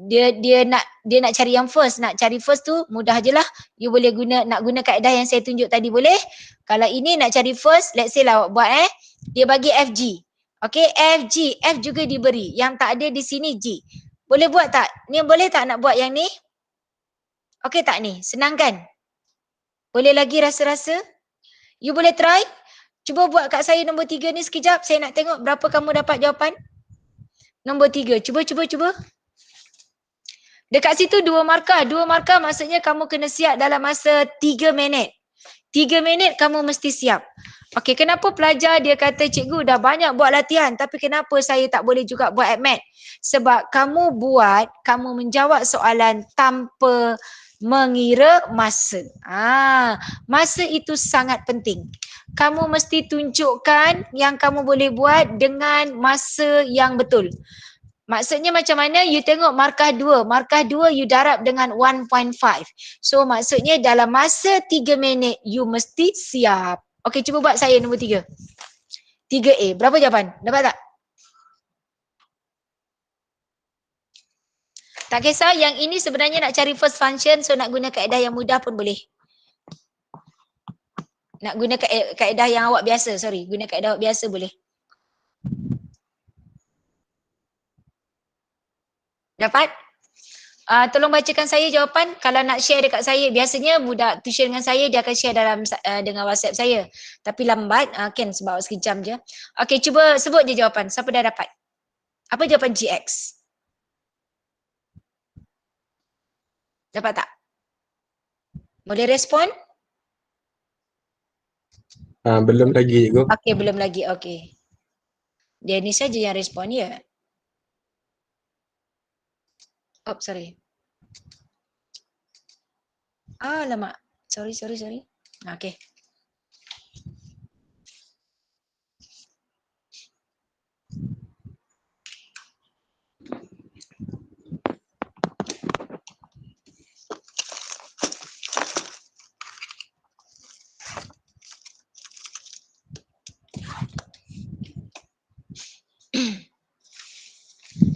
S1: dia nak cari yang first. Nak cari first tu mudah je lah. You boleh nak guna kaedah yang saya tunjuk tadi boleh. Kalau ini nak cari first, let's say lah awak buat dia bagi FG. Okay, FG, F juga diberi. Yang tak ada di sini G. Boleh buat tak? Ni boleh tak nak buat yang ni? Okay tak ni? Senang kan? Boleh lagi rasa-rasa? You boleh try? Cuba buat kat saya nombor 3 ni sekejap. Saya nak tengok berapa kamu dapat jawapan. Nombor 3. Cuba. Dekat situ 2 markah. 2 markah maksudnya kamu kena siap dalam masa 3 minit. 3 minit kamu mesti siap. Okey, kenapa pelajar dia kata cikgu dah banyak buat latihan tapi kenapa saya tak boleh juga buat AppMath? Sebab kamu menjawab soalan tanpa Mengira masa. Masa itu sangat penting. Kamu mesti tunjukkan yang kamu boleh buat dengan masa yang betul. Maksudnya macam mana? You tengok markah 2. Markah 2 you darab dengan 1.5. So maksudnya dalam masa 3 minit you mesti siap. Okey, cuba buat saya nombor 3. 3A. Berapa jawapan? Dapat tak? Tak kisah, yang ini sebenarnya nak cari first function, so nak guna kaedah yang mudah pun boleh. Nak guna kaedah yang awak biasa, guna kaedah awak biasa boleh. Dapat? Tolong bacakan saya jawapan. Kalau nak share dekat saya, biasanya budak tuition dengan saya, dia akan share dalam dengan WhatsApp saya. Tapi lambat, kan sebab sekejam je. Okey, cuba sebut je jawapan. Siapa dah dapat? Apa jawapan GX? Dapat tak? Boleh respon?
S2: Belum lagi, cikgu.
S1: Okey, belum lagi. Okey. Dia ni saja yang respon ya. Oh, sorry. Alamak. Sorry. Okey.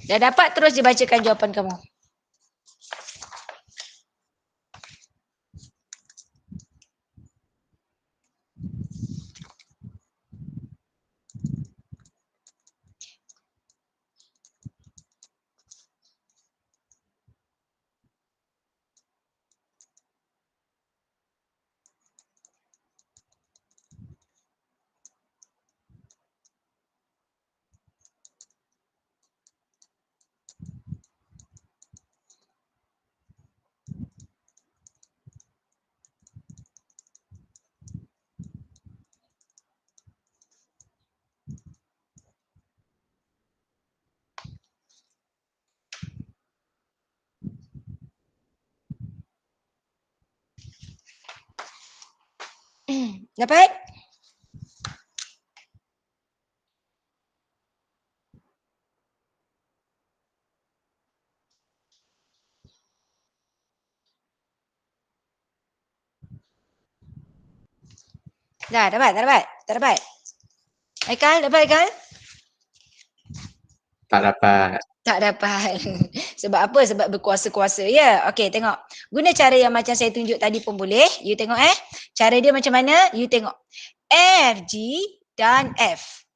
S1: Dah dapat, terus dibacakan jawapan kamu. Dapat? Dah, dapat? Tak dapat? Haikal, dapat Haikal?
S2: Tak dapat.
S1: Tak dapat. Sebab apa? Sebab berkuasa-kuasa ya. Okey, tengok. Guna cara yang macam saya tunjuk tadi pun boleh. You tengok Cara dia macam mana? You tengok. F, G dan F.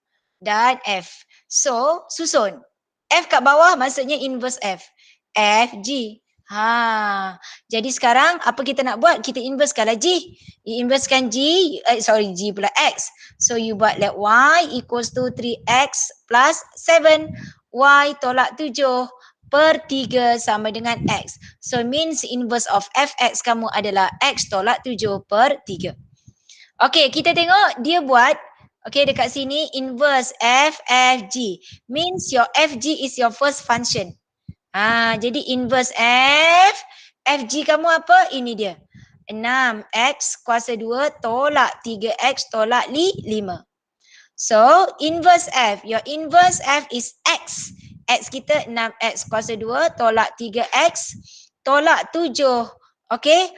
S1: So, susun. F kat bawah maksudnya inverse F. F, G. Jadi sekarang apa kita nak buat? Kita inversekanlah G. You inversekan G pula X. So you buat let Y equals to 3X plus 7. Y tolak 7 per 3 sama dengan X. So means inverse of Fx kamu adalah X tolak 7 per 3. Okay, kita tengok dia buat. Okay, dekat sini inverse FFG. Means your FG is your first function. Jadi inverse FG kamu apa? Ini dia. 6X kuasa 2 tolak 3X tolak 5. So, inverse F. Your inverse F is X. X kita 6X kuasa 2 tolak 3X tolak 7. Okay?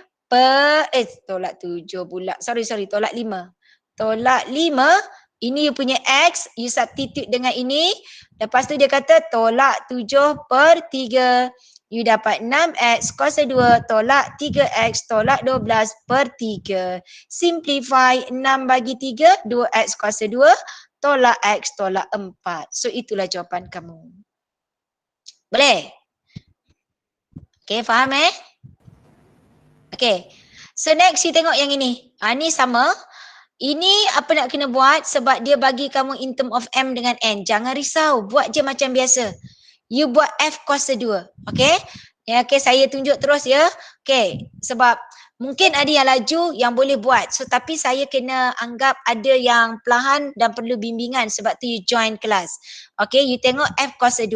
S1: Tolak 7 pula. Sorry. Tolak 5. Tolak 5. Ini you punya X. You substitute dengan ini. Lepas tu dia kata tolak 7 per 3. You dapat 6X kuasa 2 tolak 3X tolak 12 per 3. Simplify 6 bagi 3, 2X kuasa 2 tolak X tolak 4. So itulah jawapan kamu. Boleh? Okay, faham Okay. So next you tengok yang ini. Ni sama. Ini apa nak kena buat sebab dia bagi kamu in term of M dengan N. Jangan risau. Buat je macam biasa. You buat F kuasa 2. Okay? Okay, saya tunjuk terus ya. Okay, sebab mungkin ada yang laju yang boleh buat. So, tapi saya kena anggap ada yang perlahan dan perlu bimbingan sebab tu you join kelas. Okay, you tengok F kuasa 2.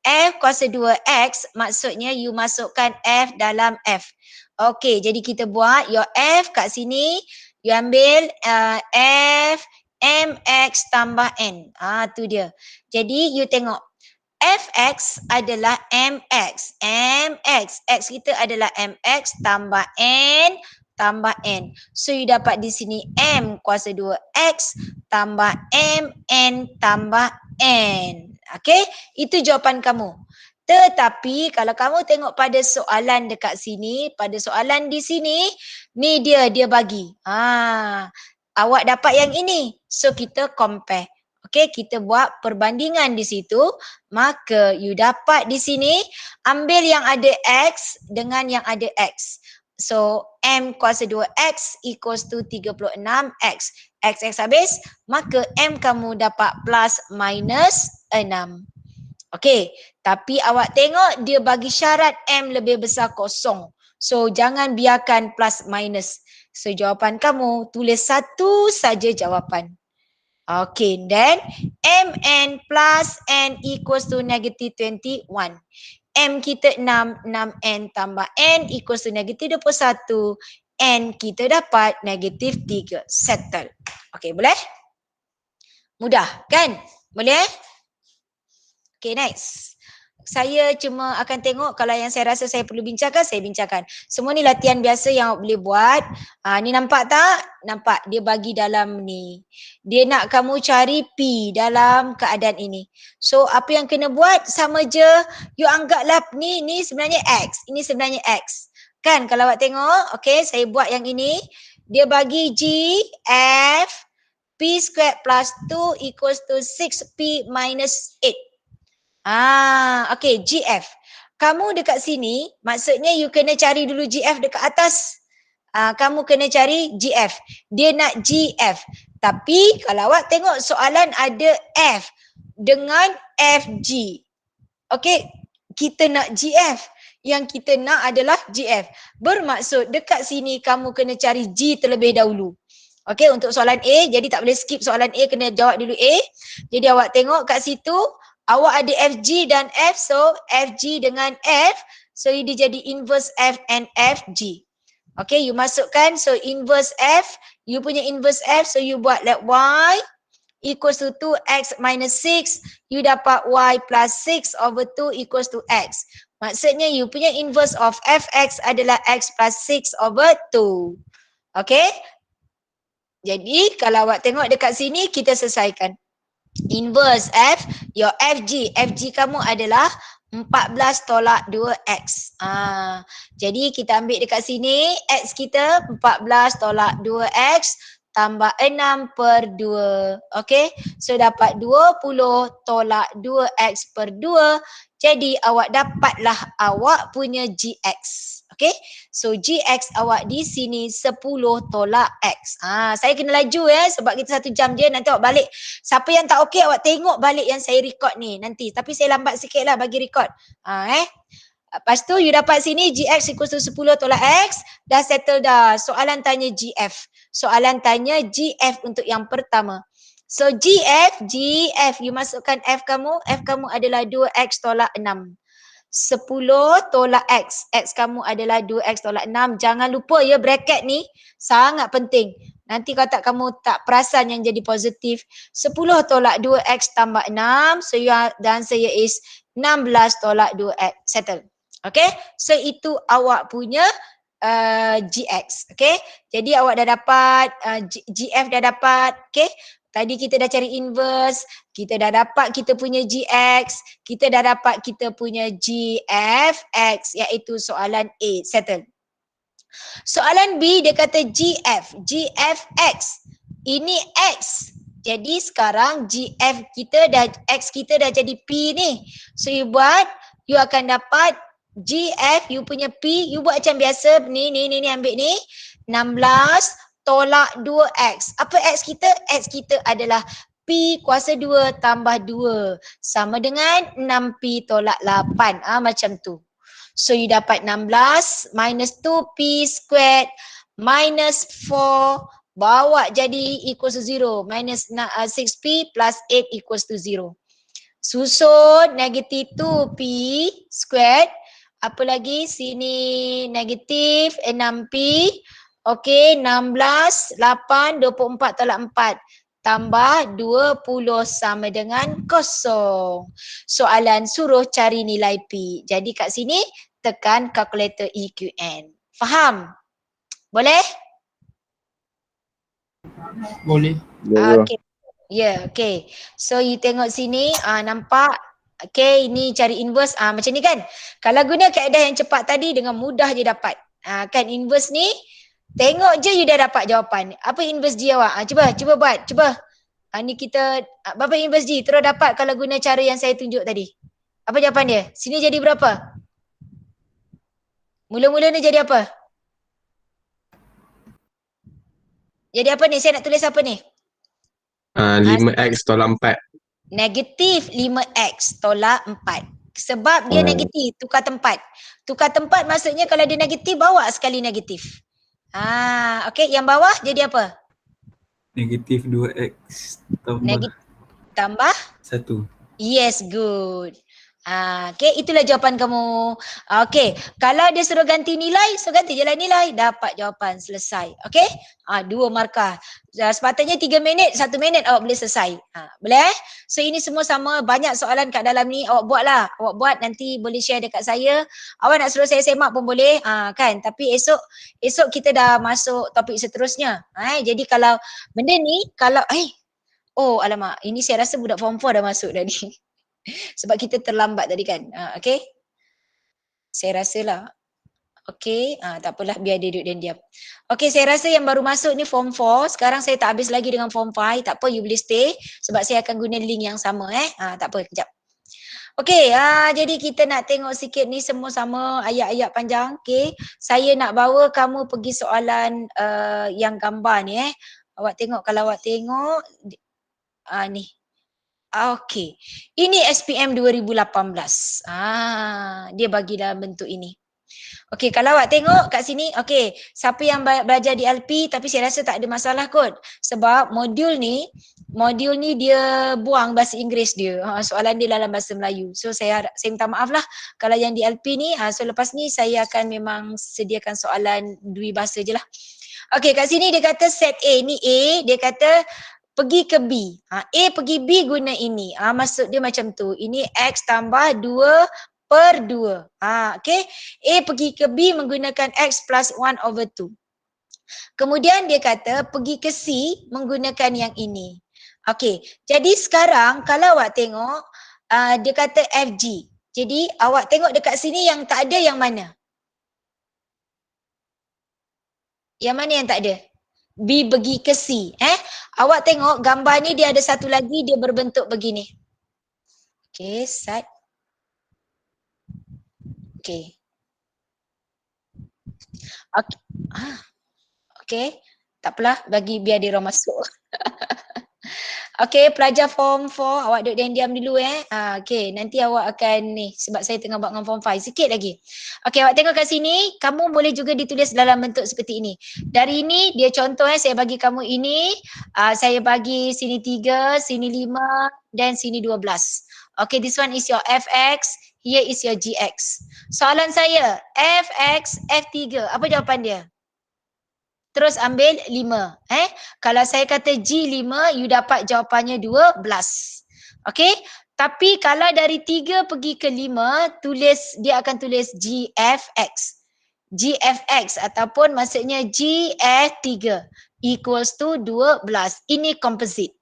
S1: F kuasa 2X maksudnya you masukkan F dalam F. Okey, jadi kita buat your F kat sini, you ambil F MX tambah N. Tu dia. Jadi you tengok Fx adalah MX. MX. X kita adalah MX tambah N tambah N. So you dapat di sini M kuasa 2X tambah MN tambah N. Okay, itu jawapan kamu. Tetapi kalau kamu tengok pada soalan dekat sini, pada soalan di sini, ni dia bagi. Awak dapat yang ini. So kita compare. Okay, kita buat perbandingan di situ. Maka you dapat di sini, ambil yang ada X dengan yang ada X. So M kuasa 2X equals to 36X. X habis, maka M kamu dapat plus minus 6. Okey, tapi awak tengok dia bagi syarat M lebih besar kosong. So jangan biarkan plus minus. So jawapan kamu tulis satu saja jawapan. Okay, then Mn plus N equals to negative 21. M kita 6, 6N tambah N equals to negative 21. N kita dapat negative 3. Settle. Okay, boleh? Mudah kan? Boleh? Okay, next. Saya cuma akan tengok kalau yang saya rasa saya perlu bincangkan, saya bincangkan. Semua ni latihan biasa yang awak boleh buat. Ni nampak tak? Nampak dia bagi dalam ni. Dia nak kamu cari P dalam keadaan ini. So apa yang kena buat sama je. You anggaplah ni sebenarnya X. Ini sebenarnya X. Kan kalau awak tengok, okay, saya buat yang ini. Dia bagi G, F, P squared plus 2 equals to 6P minus 8. Okay, GF. Kamu dekat sini, maksudnya you kena cari dulu GF dekat atas. Kamu kena cari GF. Dia nak GF. Tapi kalau awak tengok soalan ada F dengan FG. Okay, kita nak GF. Yang kita nak adalah GF. Bermaksud dekat sini kamu kena cari G terlebih dahulu. Okay, untuk soalan A, jadi tak boleh skip soalan A, kena jawab dulu A. Jadi awak tengok kat situ, awak ada FG dan F, so FG dengan F, so dia jadi inverse F and FG. Okay, you masukkan, so inverse F, you punya inverse F, so you buat like Y equals to 2X minus 6, you dapat Y plus 6 over 2 equals to X. Maksudnya you punya inverse of Fx adalah X plus 6 over 2. Okay, jadi kalau awak tengok dekat sini, kita selesaikan. Inverse F, your FG. FG kamu adalah 14 tolak 2X. Jadi kita ambil dekat sini, X kita 14 tolak 2X tambah 6 per 2. Okay, so dapat 20 tolak 2X per 2. Jadi awak dapatlah awak punya GX. Okay, so GX awak di sini 10 tolak X. Saya kena laju ya sebab kita 1 jam je, nanti awak balik. Siapa yang tak okey awak tengok balik yang saya record ni nanti. Tapi saya lambat sikit lah bagi record. Lepas tu you dapat sini GX equals to 10 tolak X. Dah settle dah. Soalan tanya GF. Soalan tanya GF untuk yang pertama. So GF, you masukkan F kamu adalah 2X tolak 6. 10 tolak X. X kamu adalah 2X tolak 6. Jangan lupa ya bracket ni sangat penting. Nanti kalau tak kamu tak perasan yang jadi positif. 10 tolak 2X tambah 6. So the answer is 16 tolak 2X. Settle. Okay. So itu awak punya GX. Okay. Jadi awak dah dapat GF dah dapat. Okay. Tadi kita dah cari inverse, kita dah dapat kita punya GX, kita dah dapat kita punya GFX, iaitu soalan A. Settle. Soalan B dia kata GF, GFX. Ini X. Jadi sekarang GF kita dah, X kita dah jadi P ni. So you buat, you akan dapat GF, you punya P, you buat macam biasa, ni ambil ni, 16 tolak 2X. Apa X kita? X kita adalah P kuasa 2 tambah 2. Sama dengan 6P tolak 8. Macam tu. So you dapat 16 minus 2P squared minus 4. Bawa jadi equals to 0. Minus 6P plus 8 equals to 0. Susun negatif 2P squared. Apa lagi? Sini negatif 6P. Okey, 16, 8, 24 tolak 4. Tambah 20 sama dengan 0. Soalan suruh cari nilai P. Jadi kat sini tekan kalkulator EQN. Faham? Boleh?
S3: Boleh.
S1: Okey. Ya, okey. So you tengok sini, nampak? Okey, ini cari inverse macam ni kan. Kalau guna kaedah yang cepat tadi dengan mudah je dapat. Kan inverse ni tengok je you dah dapat jawapan. Apa inverse G awak? Cuba buat, cuba. Ni kita berapa inverse G? Terus dapat kalau guna cara yang saya tunjuk tadi. Apa jawapan dia? Sini jadi berapa? Mula-mula ni jadi apa? Jadi apa ni? Saya nak tulis apa ni?
S2: 5x tolak 4.
S1: Negatif 5x tolak 4. Sebab dia negatif, tukar tempat. Tukar tempat maksudnya kalau dia negatif, bawa sekali negatif. Okey, yang bawah jadi apa?
S3: Negatif 2x tambah
S1: tambah
S3: 1.
S1: Yes, good. Okey, itulah jawapan kamu. Okey, kalau dia suruh ganti nilai, so ganti je lah nilai. Dapat jawapan, selesai. Okey, 2 markah. Sepatutnya 3 minit, 1 minit awak boleh selesai. Boleh? So ini semua sama, banyak soalan kat dalam ni. Awak buatlah. Awak buat, nanti boleh share dekat saya. Awak nak suruh saya semak pun boleh. Kan? Tapi esok kita dah masuk topik seterusnya. Jadi kalau benda ni, kalau oh alamak, ini saya rasa budak form 4 dah masuk tadi. Sebab kita terlambat tadi kan. Okey. Saya rasalah. Okey, tak apalah, biar dia duduk dan diam. Okey, saya rasa yang baru masuk ni form 4. Sekarang saya tak habis lagi dengan form 5. Tak apa, you boleh stay sebab saya akan guna link yang sama tak apa, kejap. Okey, jadi kita nak tengok sikit ni semua sama ayat-ayat panjang. Okey, saya nak bawa kamu pergi soalan yang gambar ni Awak tengok, kalau awak tengok ni. Okey. Ini SPM 2018. Dia bagi dalam bentuk ini. Okey, kalau awak tengok kat sini, okey, siapa yang belajar di LP tapi saya rasa tak ada masalah kot. Sebab modul ni dia buang bahasa Inggeris dia. Soalan dia dalam bahasa Melayu. So saya minta maaf lah kalau yang di LP ni, so lepas ni saya akan memang sediakan soalan dua bahasa je lah. Okey, kat sini dia kata set A, ni A, dia kata pergi ke B. A pergi B guna ini. Maksud dia macam tu. Ini X tambah 2/2. Okay. A pergi ke B menggunakan X plus 1/2. Kemudian dia kata pergi ke C menggunakan yang ini. Okay. Jadi sekarang kalau awak tengok, dia kata FG. Jadi awak tengok dekat sini yang tak ada yang mana? Yang mana yang tak ada? B pergi ke C. Awak tengok gambar ni dia ada satu lagi, dia berbentuk begini. Okay, set. Okay. Okay. Okay. Tak apalah, biar dia orang masuk. Okay, pelajar form 4, awak duduk diam dulu Okay, nanti awak akan ni, sebab saya tengah buat dengan form 5, sikit lagi. Okay, awak tengok kat sini, kamu boleh juga ditulis dalam bentuk seperti ini. Dari ini, dia contoh saya bagi kamu ini, saya bagi sini 3, sini 5, dan sini 12. Okay, this one is your fx, here is your gx. Soalan saya, fx, f3, apa jawapan dia? Terus ambil 5. Kalau saya kata G5, you dapat jawapannya 12. Okey? Tapi kalau dari 3 pergi ke 5, dia akan tulis GFX. GFX ataupun maksudnya GF3 equals to 12. Ini composite.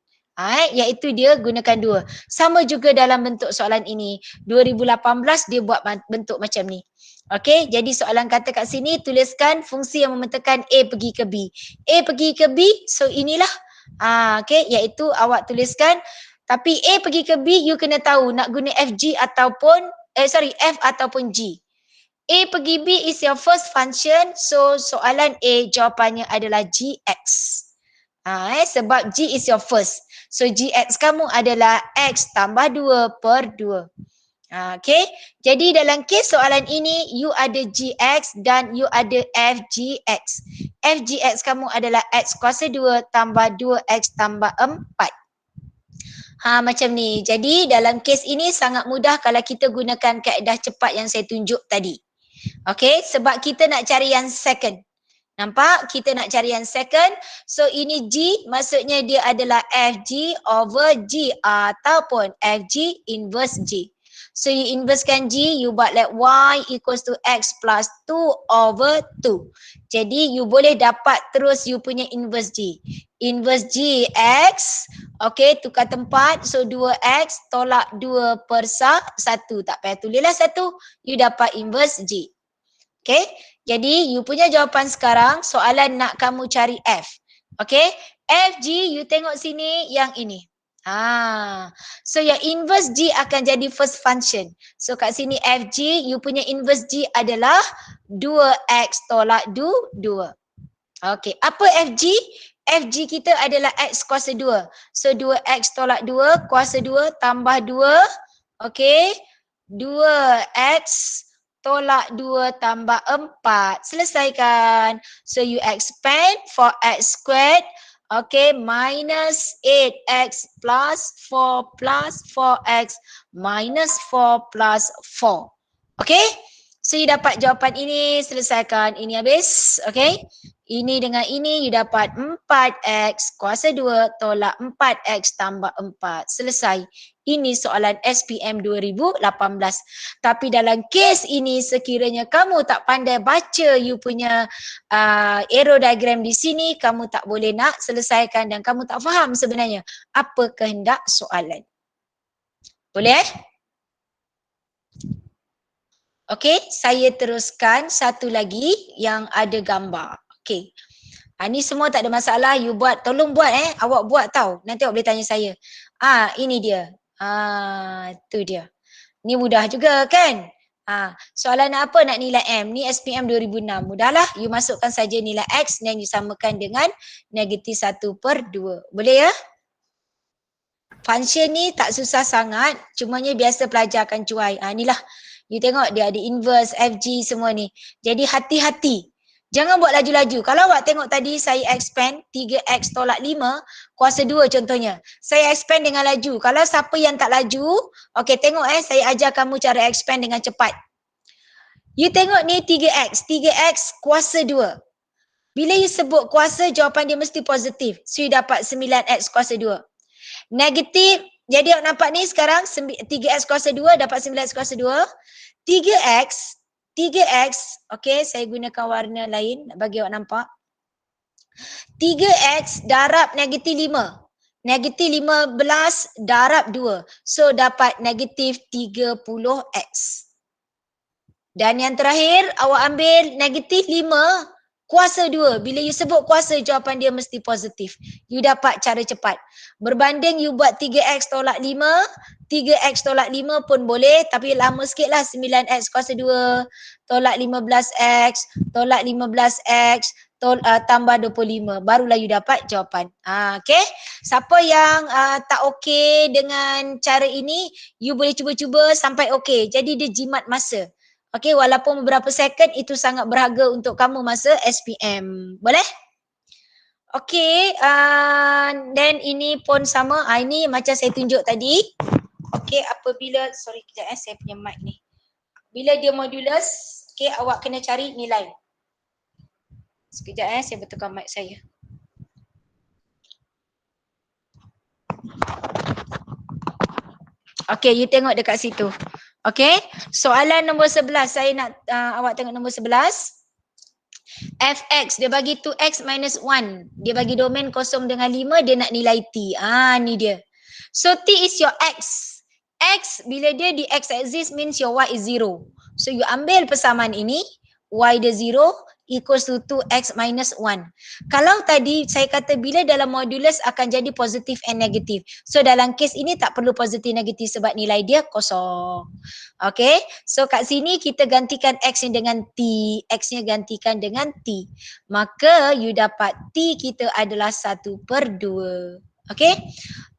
S1: Iaitu dia gunakan 2. Sama juga dalam bentuk soalan ini. 2018 dia buat bentuk macam ni. Okey, jadi soalan kata kat sini tuliskan fungsi yang memetakan A pergi ke B. A pergi ke B, so inilah. Okey, iaitu awak tuliskan. Tapi A pergi ke B, you kena tahu nak guna FG ataupun, F ataupun G. A pergi B is your first function, so soalan A jawapannya adalah GX. Sebab G is your first. So GX kamu adalah X tambah 2/2. Okay, jadi dalam kes soalan ini you ada GX dan you ada FGX. FGX kamu adalah X kuasa 2 tambah 2X tambah 4. Macam ni. Jadi dalam kes ini sangat mudah kalau kita gunakan kaedah cepat yang saya tunjuk tadi. Okay, sebab kita nak cari yang second. Nampak? Kita nak cari yang second. So ini G, maksudnya dia adalah FG over G ataupun FG inverse G. So you inversekan G, you buat like Y equals to X plus 2 over 2. Jadi you boleh dapat terus you punya inverse G. Inverse G X, okay, tukar tempat. So 2X tolak 2 per 1. Tak payah tulislah 1. You dapat inverse G. Okay, jadi you punya jawapan sekarang soalan nak kamu cari F. Okay, FG you tengok sini yang ini. So yang inverse G akan jadi first function. So kat sini FG, you punya inverse G adalah 2X tolak 2. Okay, apa FG? FG kita adalah X kuasa 2. So 2X tolak 2 kuasa 2 tambah 2. Okay, 2X tolak 2 tambah 4. Selesaikan. So you expand for X squared. Okay, minus 8X plus 4 plus 4X minus 4 plus 4. Okay, so you dapat jawapan ini, selesaikan. Ini habis, okay. Ini dengan ini you dapat 4X kuasa 2 tolak 4X tambah 4. Selesai. Ini soalan SPM 2018. Tapi dalam kes ini sekiranya kamu tak pandai baca you punya arrow diagram di sini, kamu tak boleh nak selesaikan dan kamu tak faham sebenarnya apa kehendak soalan. Boleh? Okey, saya teruskan satu lagi yang ada gambar. Okey. Ni semua tak ada masalah, you buat, tolong buat awak buat tau. Nanti awak boleh tanya saya. Ini dia. Tu dia. Ni mudah juga kan? Soalan apa nak nilai M? Ni SPM 2006. Mudahlah, you masukkan saja nilai X dan you samakan dengan negatif 1/2. Boleh ya? Function ni tak susah sangat, cumanya biasa pelajar akan cuai. Inilah, you tengok dia ada inverse, FG semua ni. Jadi hati-hati. Jangan buat laju-laju. Kalau awak tengok tadi saya expand 3X tolak 5 kuasa 2 contohnya. Saya expand dengan laju. Kalau siapa yang tak laju, okey tengok saya ajar kamu cara expand dengan cepat. You tengok ni 3X. 3X kuasa 2. Bila you sebut kuasa, jawapan dia mesti positif. So you dapat 9X kuasa 2. Negatif, jadi awak nampak ni sekarang 3X kuasa 2 dapat 9X kuasa 2. 3X, okay, saya gunakan warna lain bagi awak nampak. 3X darab negatif 5. Negatif 15 darab 2. So dapat negatif 30X. Dan yang terakhir, awak ambil negatif 5 kuasa 2. Bila you sebut kuasa, jawapan dia mesti positif. You dapat cara cepat. Berbanding you buat 3X tolak 5, 3X tolak 5 pun boleh, tapi lama sikit lah. 9X kuasa 2 tolak 15X tolak 15X tambah 25. Barulah you dapat jawapan. Okay. Siapa yang tak okay dengan cara ini, you boleh cuba-cuba sampai okay. Jadi dia jimat masa. Okay, walaupun beberapa second itu sangat berharga untuk kamu masa SPM. Boleh? Okay, dan ini pun sama. Ini macam saya tunjuk tadi. Okay, apabila, sorry kejap saya punya mic ni. Bila dia modulus, okay, awak kena cari nilai. Sekejap saya betulkan mic saya. Okay, you tengok dekat situ. Okay, soalan nombor 11. Saya nak awak tengok nombor 11. Fx, dia bagi 2x minus 1. Dia bagi domain kosong dengan 5, dia nak nilai t. Ni dia. So t is your x. X, bila dia di x axis means your y is 0. So you ambil persamaan ini, y dia 0 equals to 2x minus 1. Kalau tadi saya kata bila dalam modulus akan jadi positif and negatif. So dalam kes ini tak perlu positif negatif sebab nilai dia kosong. Okay, so kat sini kita gantikan x ni dengan t, x-nya gantikan dengan t. Maka you dapat t kita adalah 1/2. Okay,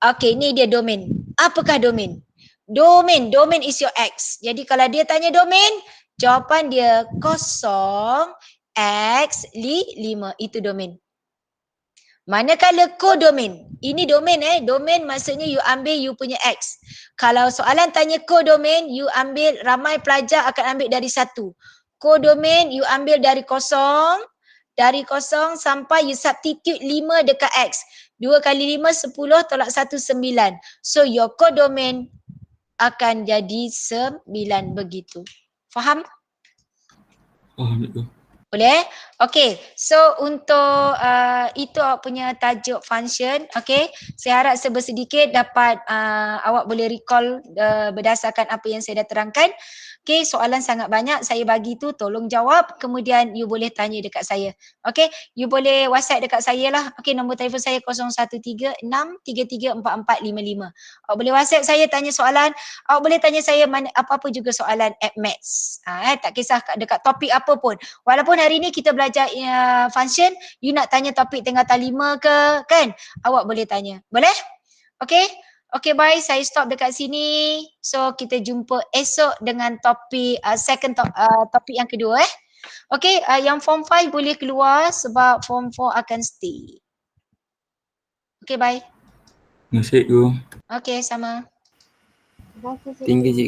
S1: okay, ni dia domain. Apakah domain? Domain is your x. Jadi kalau dia tanya domain, jawapan dia kosong X, 5, itu domain. Manakala kodomain, ini domain domain maksudnya you ambil you punya X. Kalau soalan tanya kodomain, you ambil ramai pelajar akan ambil dari 1. Kodomain you ambil dari kosong sampai you substitute 5 dekat X. 2 kali 5, 10 tolak 1, 9. So your kodomain akan jadi 9 begitu. Faham?
S3: Betul.
S1: Boleh? Okay. So untuk itu awak punya tajuk function. Okay. Saya harap sedikit dapat awak boleh recall berdasarkan apa yang saya dah terangkan. Okay. Soalan sangat banyak. Saya bagi tu tolong jawab. Kemudian you boleh tanya dekat saya. Okay. You boleh WhatsApp dekat saya lah. Okay. Nombor telefon saya 0136334455. Awak boleh WhatsApp saya tanya soalan. Awak boleh tanya saya apa-apa juga soalan at maths. Tak kisah dekat topik apa pun. Walaupun hari ni kita belajar function, you nak tanya topik tingkatan 5 ke, kan? Awak boleh tanya. Boleh? Okay? Okay, bye. Saya stop dekat sini. So, kita jumpa esok dengan topik, topik yang kedua. Okay, yang form 5 boleh keluar sebab form 4 akan stay. Okay, bye.
S3: Terima kasih, Cikgu.
S1: Okay, sama.
S4: Terima kasih,
S5: Tinggi cikgu.